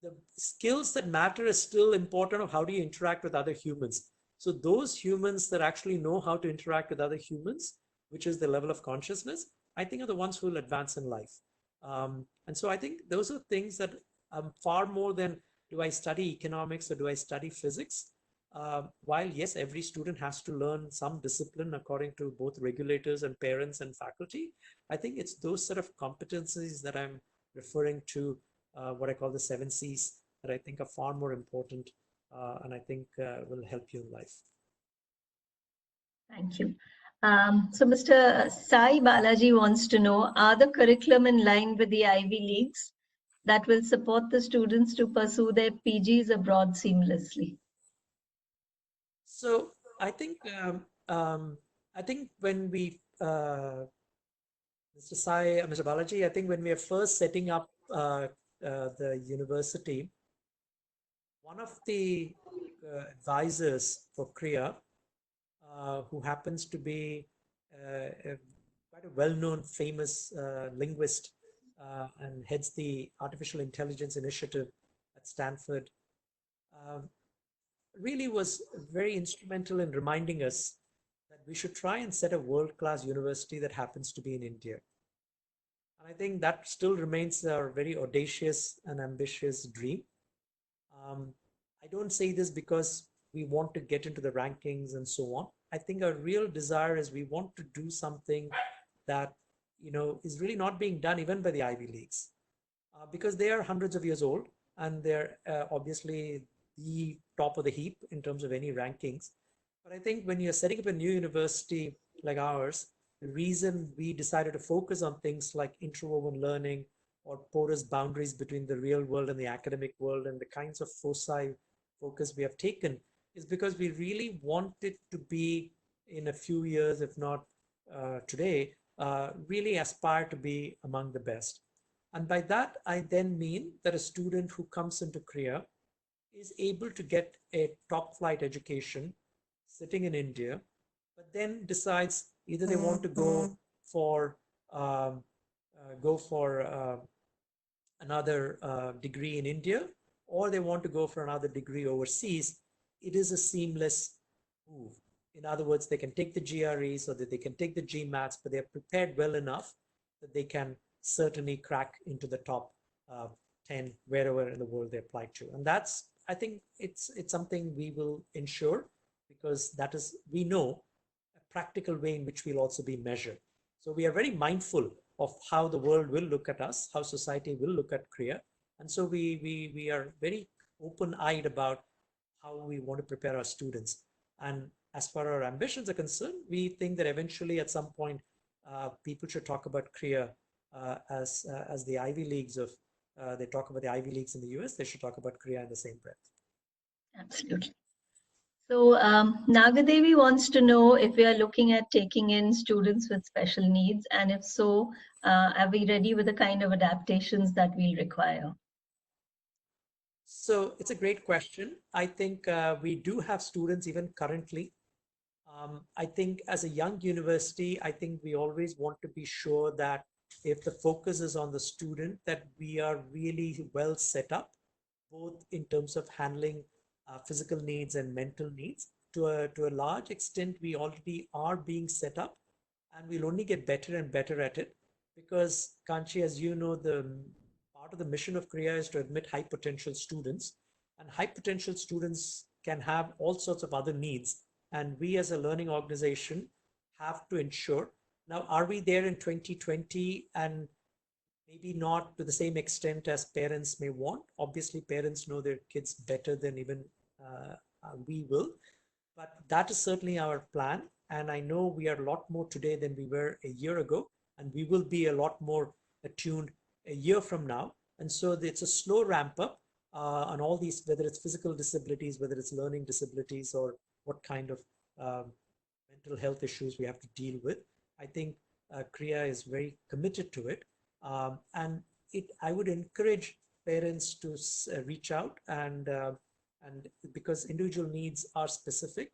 the skills that matter is still important of how do you interact with other humans. So those humans that actually know how to interact with other humans, which is the level of consciousness, I think are the ones who will advance in life. And so I think those are things that far more than do I study economics or do I study physics? While yes, every student has to learn some discipline according to both regulators and parents and faculty, I think it's those sort of competencies that I'm referring to, what I call the 7 C's, that I think are far more important and I think will help you in life. Thank you. So Mr. Sai Balaji wants to know, are the curriculum in line with the Ivy Leagues that will support the students to pursue their PGs abroad seamlessly? So I think when we, Mr. Sai, Mr. Balaji, I think when we are first setting up the university, one of the advisors for Krea, who happens to be quite a well-known, famous linguist and heads the Artificial Intelligence Initiative at Stanford, really was very instrumental in reminding us that we should try and set a world-class university that happens to be in India. And I think that still remains our very audacious and ambitious dream. I don't say this because we want to get into the rankings and so on. I think our real desire is we want to do something that, you know, is really not being done even by the Ivy Leagues, because they are hundreds of years old and they're obviously the top of the heap in terms of any rankings. But I think when you're setting up a new university like ours, the reason we decided to focus on things like interwoven learning or porous boundaries between the real world and the academic world and the kinds of foci focus we have taken is because we really want it to be, in a few years, if not today, really aspire to be among the best. And by that, I then mean that a student who comes into Krea is able to get a top flight education sitting in India, but then decides either they want to go for another degree in India, or they want to go for another degree overseas. It is a seamless move. In other words, they can take the GRE so that they can take the GMATs, but they're prepared well enough that they can certainly crack into the top 10 wherever in the world they apply to. And that's, I think it's something we will ensure, because that is, we know, a practical way in which we'll also be measured. So we are very mindful of how the world will look at us, how society will look at Krea. And so we are very open-eyed about how we want to prepare our students. And as far as our ambitions are concerned, we think that eventually at some point, people should talk about Krea as the Ivy Leagues of, they talk about the Ivy Leagues in the US, they should talk about Krea in the same breath. Absolutely. So Nagadevi wants to know if we are looking at taking in students with special needs, and if so, are we ready with the kind of adaptations that we'll require? So it's a great question. I think we do have students even currently. I think as a young university, I think we always want to be sure that if the focus is on the student, that we are really well set up, both in terms of handling physical needs and mental needs. To a large extent, we already are being set up, and we'll only get better and better at it, because Kanchi, as you know, the part of the mission of Krea is to admit high potential students, and high potential students can have all sorts of other needs, and we as a learning organization have to ensure. Now, are we there in 2020? And maybe not to the same extent as parents may want. Obviously, parents know their kids better than even we will, but that is certainly our plan. And I know we are a lot more today than we were a year ago, and we will be a lot more attuned a year from now. And so it's a slow ramp up on all these, whether it's physical disabilities, whether it's learning disabilities, or what kind of mental health issues we have to deal with. I think Krea is very committed to it. And I would encourage parents to reach out, and because individual needs are specific,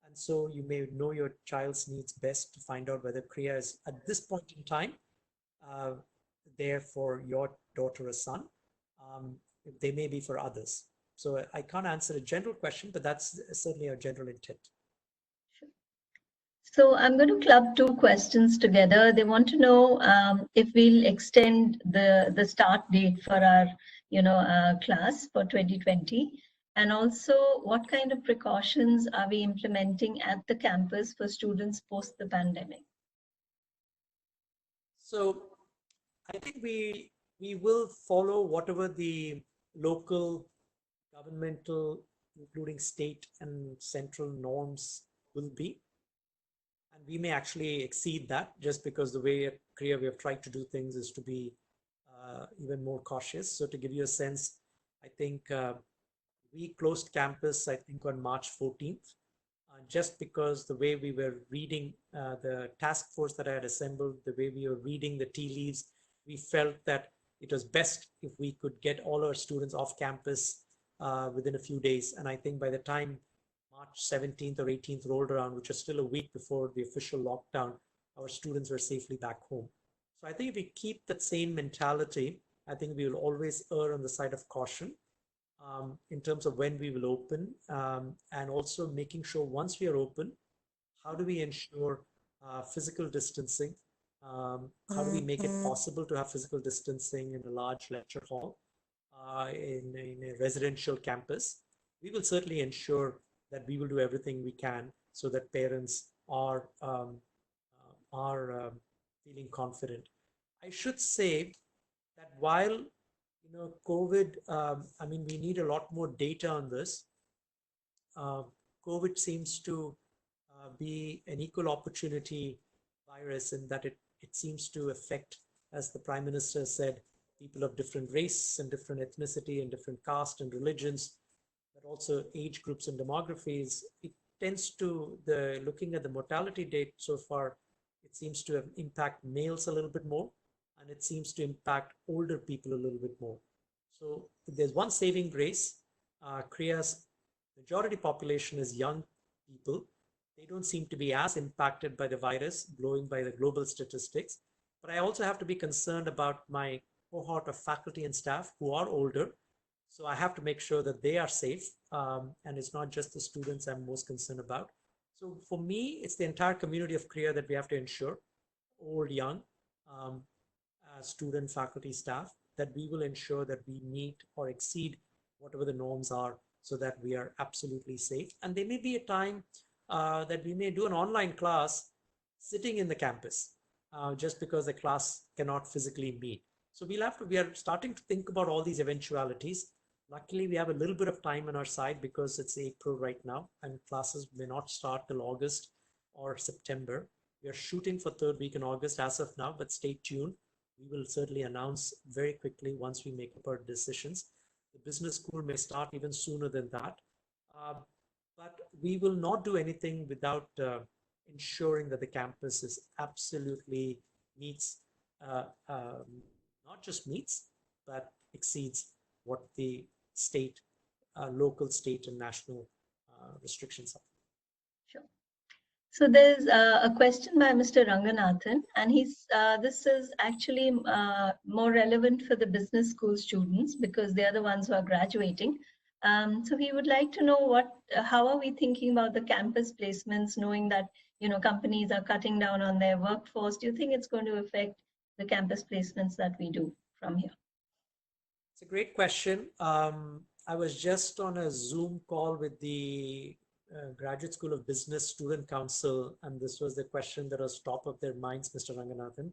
and so you may know your child's needs best to find out whether Krea is at this point in time uh, there for your daughter or son. They may be for others. So I can't answer a general question, but that's certainly a general intent. So I'm going to club two questions together. They want to know if we'll extend the start date for our, class for 2020, and also what kind of precautions are we implementing at the campus for students post the pandemic? So I think we will follow whatever the local, governmental, including state and central norms will be. And we may actually exceed that, just because the way at Krea we have tried to do things is to be even more cautious. So to give you a sense, I think we closed campus, I think, on March 14th, just because the way we were reading the task force that I had assembled, the way we were reading the tea leaves, we felt that it was best if we could get all our students off campus within a few days. And I think by the time March 17th or 18th rolled around, which was still a week before the official lockdown, our students were safely back home. So I think if we keep that same mentality, I think we will always err on the side of caution in terms of when we will open, and also making sure once we are open, how do we ensure physical distancing? How do we make it possible to have physical distancing in a large lecture hall, in a residential campus? We will certainly ensure that we will do everything we can so that parents are feeling confident. I should say that while COVID, I mean, we need a lot more data on this. COVID seems to be an equal opportunity virus in that it seems to affect, as the Prime Minister said, people of different race and different ethnicity and different caste and religions, but also age groups and demographies. It tends to, looking at the mortality date so far, it seems to have impact males a little bit more, and it seems to impact older people a little bit more. So if there's one saving grace, Krea's majority population is young people. They don't seem to be as impacted by the virus, going by the global statistics. But I also have to be concerned about my cohort of faculty and staff who are older. So I have to make sure that they are safe. And it's not just the students I'm most concerned about. So for me, it's the entire community of Krea that we have to ensure, old, young, um, student, faculty, staff, that we will ensure that we meet or exceed whatever the norms are so that we are absolutely safe. And there may be a time that we may do an online class sitting in the campus just because the class cannot physically meet. So we are starting to think about all these eventualities. Luckily, we have a little bit of time on our side because it's April right now and classes may not start till August or September. We are shooting for third week in August as of now, but stay tuned. We will certainly announce very quickly once we make up our decisions. The business school may start even sooner than that. Uh, but we will not do anything without ensuring that the campus is absolutely meets, uh, um, not just meets, but exceeds what the state, local, state, and national restrictions are. Sure. So there's a question by Mr. Ranganathan, and this is actually more relevant for the business school students because they are the ones who are graduating. So he would like to know how are we thinking about the campus placements, knowing that companies are cutting down on their workforce. Do you think it's going to affect the campus placements that we do from here? It's a great question. I was just on a Zoom call with the Graduate School of Business Student Council, and this was the question that was top of their minds, Mr. Ranganathan.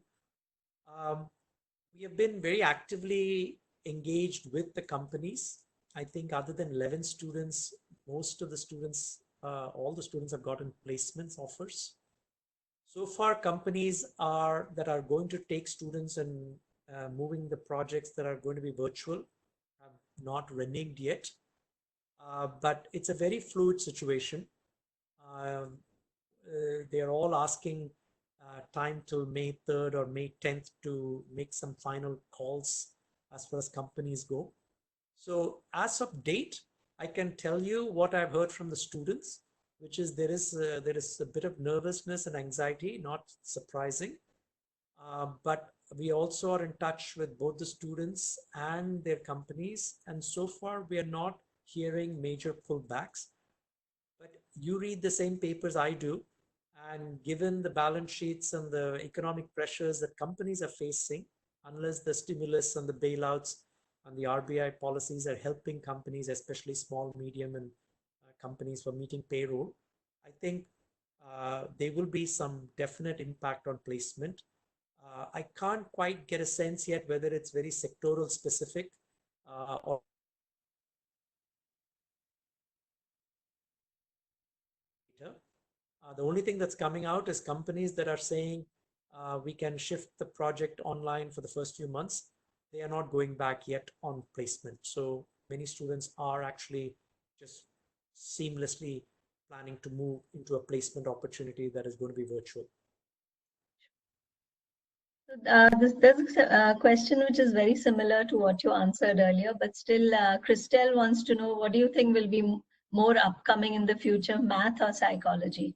We have been very actively engaged with the companies. I think other than 11 students, most of the students, all the students have gotten placements offers. So far, companies that are going to take students and moving the projects that are going to be virtual have not reneged yet. But it's a very fluid situation. They are all asking time till May 3rd or May 10th to make some final calls as far as companies go. So as of date, I can tell you what I've heard from the students, which is there is a bit of nervousness and anxiety, not surprising. But we also are in touch with both the students and their companies. And so far, we are not hearing major pullbacks. But you read the same papers I do. And given the balance sheets and the economic pressures that companies are facing, unless the stimulus and the bailouts and the RBI policies are helping companies, especially small, medium, and companies for meeting payroll, I think there will be some definite impact on placement. I can't quite get a sense yet whether it's very sectoral specific or the only thing that's coming out is companies that are saying we can shift the project online for the first few months. They are not going back yet on placement. So many students are actually just seamlessly planning to move into a placement opportunity that is going to be virtual. There's a question which is very similar to what you answered earlier, but still, Christelle wants to know, what do you think will be more upcoming in the future, math or psychology?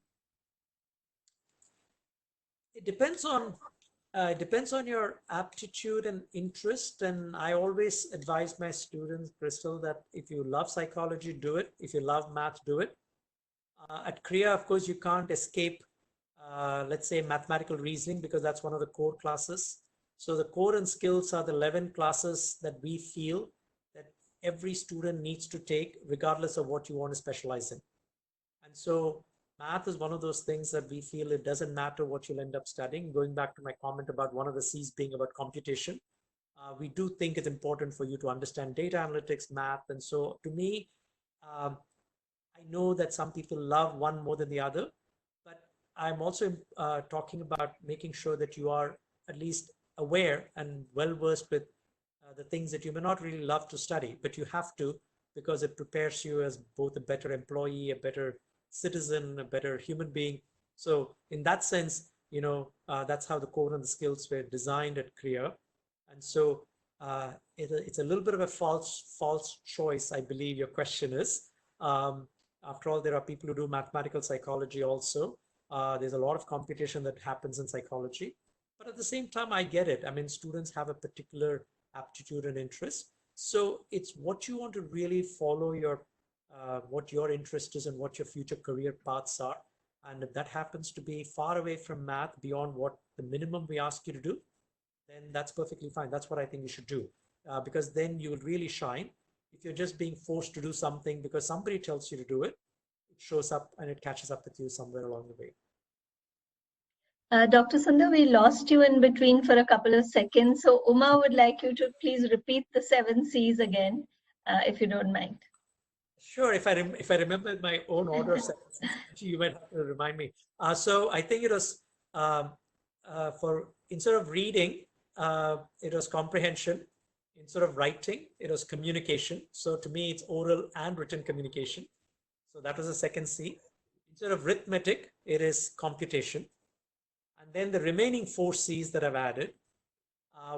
It depends on your aptitude and interest. And I always advise my students, Crystal, that if you love psychology, do it. If you love math, do it. At Krea, of course, you can't escape, let's say, mathematical reasoning because that's one of the core classes. So the core and skills are the 11 classes that we feel that every student needs to take, regardless of what you want to specialize in. And so math is one of those things that we feel it doesn't matter what you'll end up studying. Going back to my comment about one of the C's being about computation, we do think it's important for you to understand data analytics, math. And so to me, I know that some people love one more than the other, but I'm also talking about making sure that you are at least aware and well-versed with the things that you may not really love to study, but you have to because it prepares you as both a better employee, a better citizen, a better human being. So in that sense, that's how the core and the skills were designed at Krea. And so it's a little bit of a false choice, I believe your question is. After all, there are people who do mathematical psychology also. There's a lot of computation that happens in psychology. But at the same time, I get it. I mean, students have a particular aptitude and interest. So it's what you want to really follow what your interest is and what your future career paths are. And if that happens to be far away from math beyond what the minimum we ask you to do, then that's perfectly fine. That's what I think you should do, because then you will really shine. If you're just being forced to do something because somebody tells you to do it, it shows up and it catches up with you somewhere along the way. Dr. Sunder, we lost you in between for a couple of seconds. So Uma would like you to please repeat the 7 C's again, if you don't mind. Sure, if I remember my own order of sentences, you might have to remind me. So I think it was for instead of reading, it was comprehension. Instead of writing, it was communication. So to me, it's oral and written communication. So that was the second C. Instead of arithmetic, it is computation. And then the remaining 4 C's that I've added,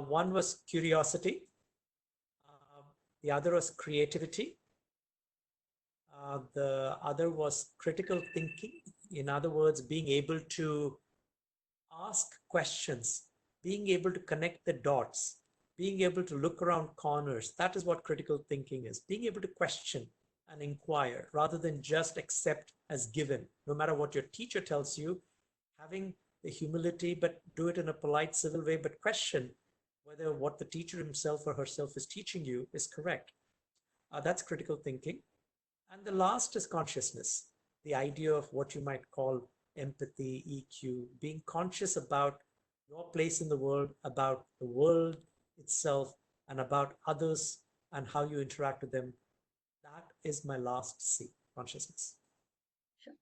one was curiosity, the other was creativity, the other was critical thinking. In other words, being able to ask questions, being able to connect the dots, being able to look around corners. That is what critical thinking is. Being able to question and inquire rather than just accept as given. No matter what your teacher tells you, having the humility, but do it in a polite, civil way, but question whether what the teacher himself or herself is teaching you is correct. That's critical thinking. And the last is consciousness, the idea of what you might call empathy, EQ, being conscious about your place in the world, about the world itself, and about others and how you interact with them. That is my last C, consciousness. Sure.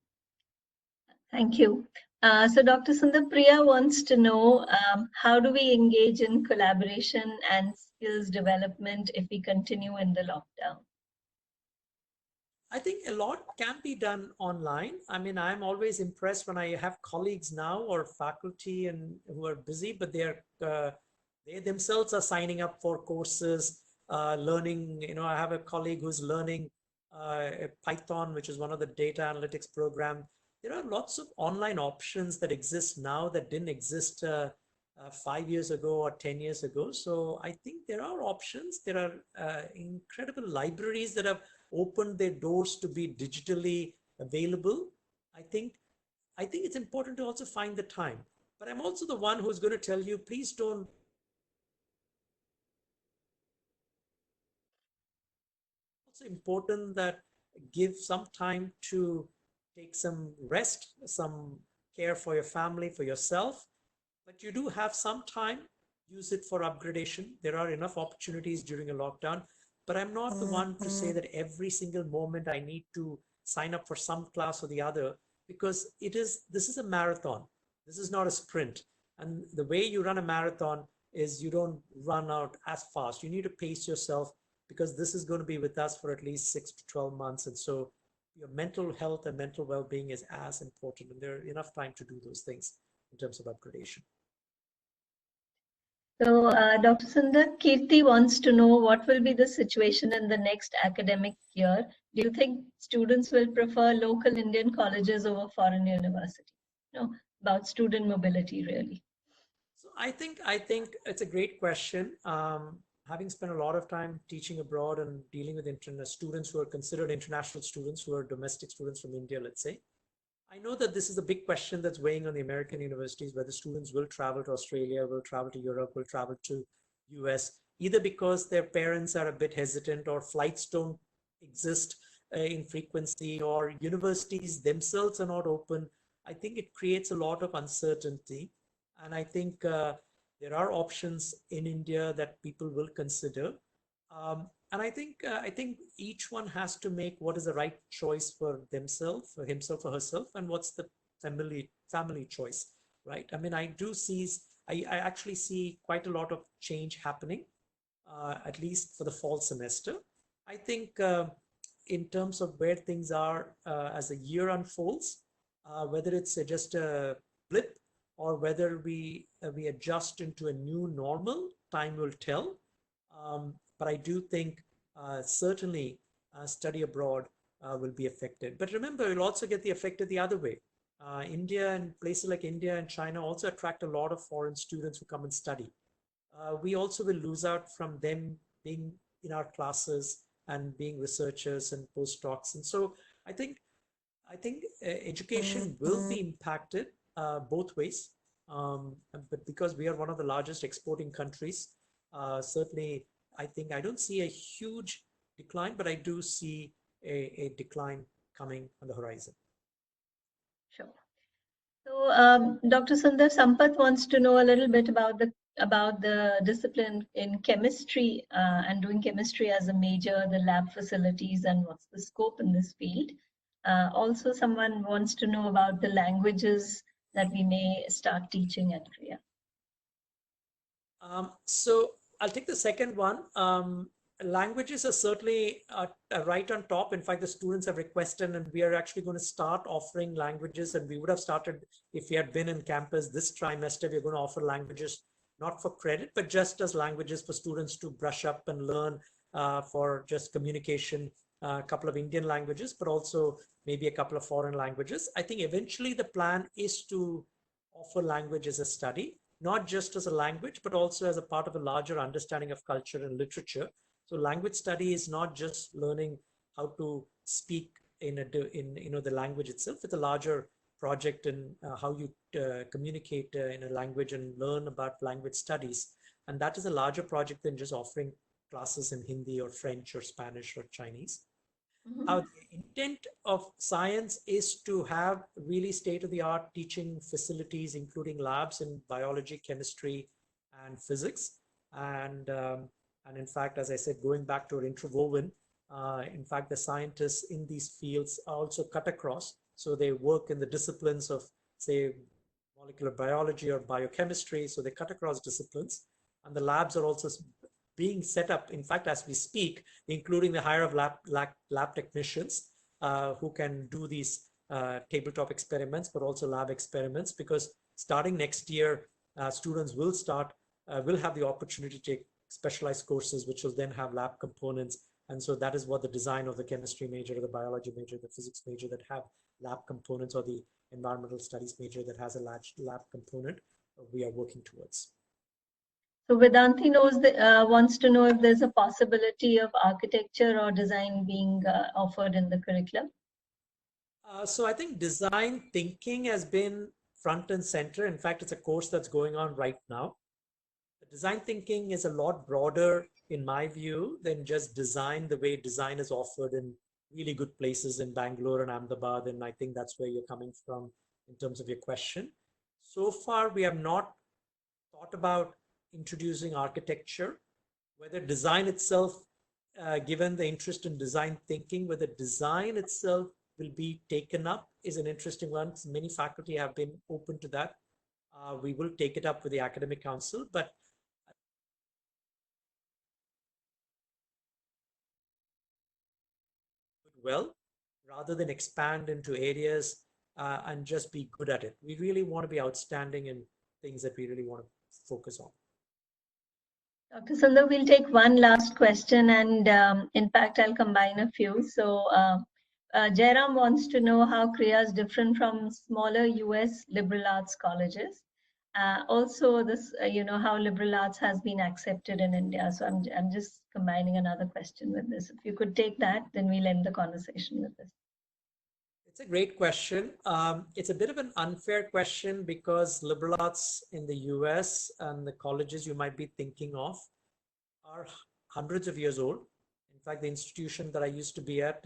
Thank you. So Dr. Sundar, Priya wants to know, how do we engage in collaboration and skills development if we continue in the lockdown? I think a lot can be done online. I mean, I'm always impressed when I have colleagues now or faculty and who are busy, but they themselves are signing up for courses, learning. You know, I have a colleague who's learning Python, which is one of the data analytics program. There are lots of online options that exist now that didn't exist 5 years ago or 10 years ago. So I think there are options. There are incredible libraries that have opened their doors to be digitally available. I think it's important to also find the time. But I'm also the one who's going to tell you, please don't. It's also important that give some time to take some rest, some care for your family, for yourself. But you do have some time, use it for upgradation. There are enough opportunities during a lockdown. But I'm not the one to say that every single moment I need to sign up for some class or the other, because this is a marathon. This is not a sprint. And the way you run a marathon is you don't run out as fast. You need to pace yourself because this is going to be with us for at least 6 to 12 months. And so your mental health and mental well-being is as important. And there's enough time to do those things in terms of upgradation. So, Dr. Sundar, Kirti wants to know what will be the situation in the next academic year. Do you think students will prefer local Indian colleges over foreign universities? No, about student mobility, really. So I think it's a great question. Having spent a lot of time teaching abroad and dealing with students who are considered international students, who are domestic students from India, let's say, I know that this is a big question that's weighing on the American universities, whether students will travel to Australia, will travel to Europe, will travel to US, either because their parents are a bit hesitant or flights don't exist in frequency or universities themselves are not open. I think it creates a lot of uncertainty. And I think there are options in India that people will consider. And I think each one has to make what is the right choice for themselves, for himself or herself, and what's the family choice, right? I mean, I actually see quite a lot of change happening, at least for the fall semester. I think in terms of where things are as the year unfolds, whether it's just a blip or whether we adjust into a new normal, time will tell. But I do think certainly study abroad will be affected. But remember, you'll also get the affected the other way. India and places like India and China also attract a lot of foreign students who come and study. We also will lose out from them being in our classes and being researchers and postdocs. And so I think I think education will be impacted both ways. But because we are one of the largest exporting countries, certainly I don't see a huge decline, but I do see a decline coming on the horizon. Sure. So, Dr. Sundar, Sampath wants to know a little bit about the discipline in chemistry and doing chemistry as a major, the lab facilities, and what's the scope in this field. Also, someone wants to know about the languages that we may start teaching at Krea. So I'll take the second one. Languages are certainly right on top. In fact, the students have requested, and we are actually going to start offering languages. And we would have started if we had been in campus this trimester. We're going to offer languages not for credit, but just as languages for students to brush up and learn for just communication. A couple of Indian languages, but also maybe a couple of foreign languages. I think eventually the plan is to offer language as a study, not just as a language, but also as a part of a larger understanding of culture and literature. So language study is not just learning how to speak in the language itself. It's a larger project in how you communicate in a language and learn about language studies. And that is a larger project than just offering classes in Hindi or French or Spanish or Chinese. The intent of science is to have really state-of-the-art teaching facilities, including labs in biology, chemistry, and physics. And in fact, as I said, going back to our interwoven, in fact, the scientists in these fields are also cut across. So they work in the disciplines of, say, molecular biology or biochemistry. So they cut across disciplines. And the labs are also being set up, in fact, as we speak, including the hire of lab technicians who can do these tabletop experiments, but also lab experiments, because starting next year, students will have the opportunity to take specialized courses, which will then have lab components. And so that is what the design of the chemistry major, the biology major, the physics major that have lab components, or the environmental studies major that has a large lab component, we are working towards. So Vedanti wants to know if there's a possibility of architecture or design being offered in the curriculum. So I think design thinking has been front and center. In fact, it's a course that's going on right now. The design thinking is a lot broader, in my view, than just design the way design is offered in really good places in Bangalore and Ahmedabad. And I think that's where you're coming from in terms of your question. So far, we have not thought about introducing architecture, whether design itself, given the interest in design thinking, whether design itself will be taken up is an interesting one. Many faculty have been open to that. We will take it up with the academic council, but well, rather than expand into areas and just be good at it. We really want to be outstanding in things that we really want to focus on. Dr. Sundar, we'll take one last question, and in fact, I'll combine a few. So Jairam wants to know how Krea is different from smaller US liberal arts colleges. Also, this, how liberal arts has been accepted in India. So I'm just combining another question with this. If you could take that, then we'll end the conversation with this. It's a great question. It's a bit of an unfair question because liberal arts in the US and the colleges you might be thinking of are hundreds of years old. In fact, the institution that I used to be at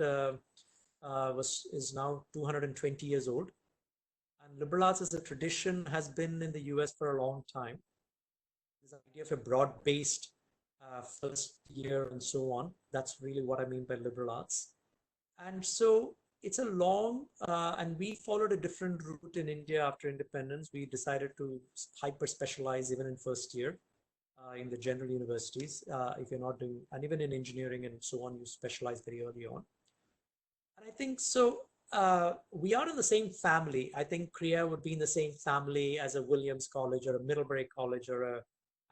is now 220 years old. And liberal arts as a tradition has been in the US for a long time. This idea of a broad-based first year and so on, that's really what I mean by liberal arts. And so it's a long, and we followed a different route in India after independence. We decided to hyper specialize even in first year in the general universities. If you're not doing, and even in engineering and so on, you specialize very early on. And I think so. We are in the same family. I think Krea would be in the same family as a Williams College or a Middlebury College or a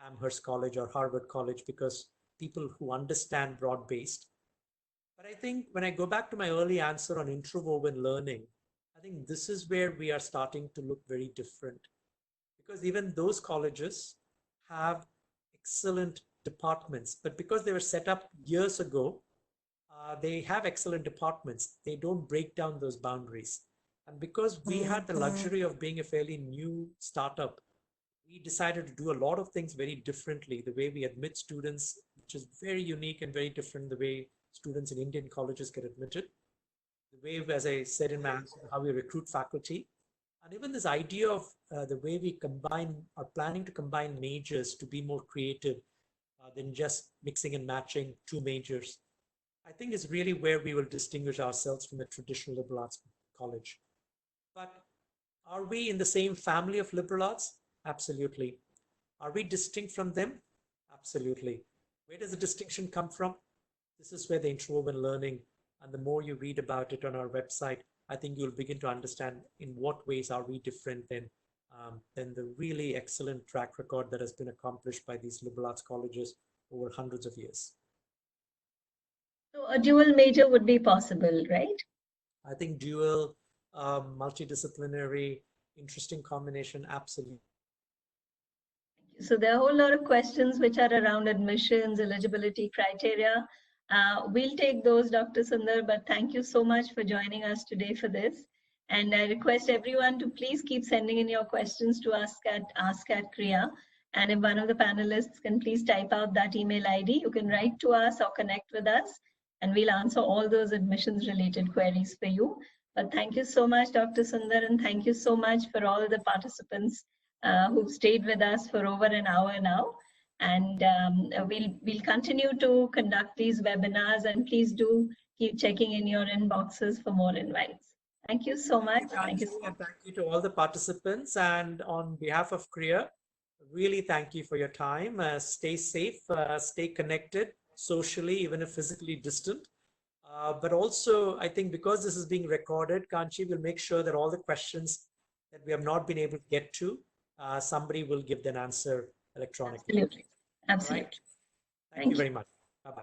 Amherst College or Harvard College, because people who understand broad-based. But I think when I go back to my early answer on interwoven learning, I think this is where we are starting to look very different, because even those colleges have excellent departments, but because they were set up years ago, they have excellent departments. They don't break down those boundaries. And because we had the luxury of being a fairly new startup, we decided to do a lot of things very differently. The way we admit students, which is very unique and very different the way students in Indian colleges get admitted. The way, as I said in my answer, how we recruit faculty. And even this idea of the way we are planning to combine majors to be more creative than just mixing and matching two majors, I think is really where we will distinguish ourselves from a traditional liberal arts college. But are we in the same family of liberal arts? Absolutely. Are we distinct from them? Absolutely. Where does the distinction come from? This is where the interwoven learning, and the more you read about it on our website, I think you'll begin to understand in what ways are we different than the really excellent track record that has been accomplished by these liberal arts colleges over hundreds of years. So a dual major would be possible, right? I think dual, multidisciplinary, interesting combination, absolutely. So there are a whole lot of questions which are around admissions, eligibility criteria. We'll take those, Dr. Sunder, but thank you so much for joining us today for this. And I request everyone to please keep sending in your questions to Ask at Krea. And if one of the panelists can please type out that email ID, you can write to us or connect with us, and we'll answer all those admissions related queries for you. But thank you so much, Dr. Sunder, and thank you so much for all the participants who've stayed with us for over an hour now. And we'll continue to conduct these webinars, and please do keep checking in your inboxes for more invites. Thank you so much. Thank you, and thank you to all the participants. And on behalf of Krea, really thank you for your time. Stay safe, stay connected socially, even if physically distant. But also, I think because this is being recorded, Kanchi will make sure that all the questions that we have not been able to get to, somebody will give an answer electronically. Absolutely. Absolutely. Right? Thank you very much. Bye-bye.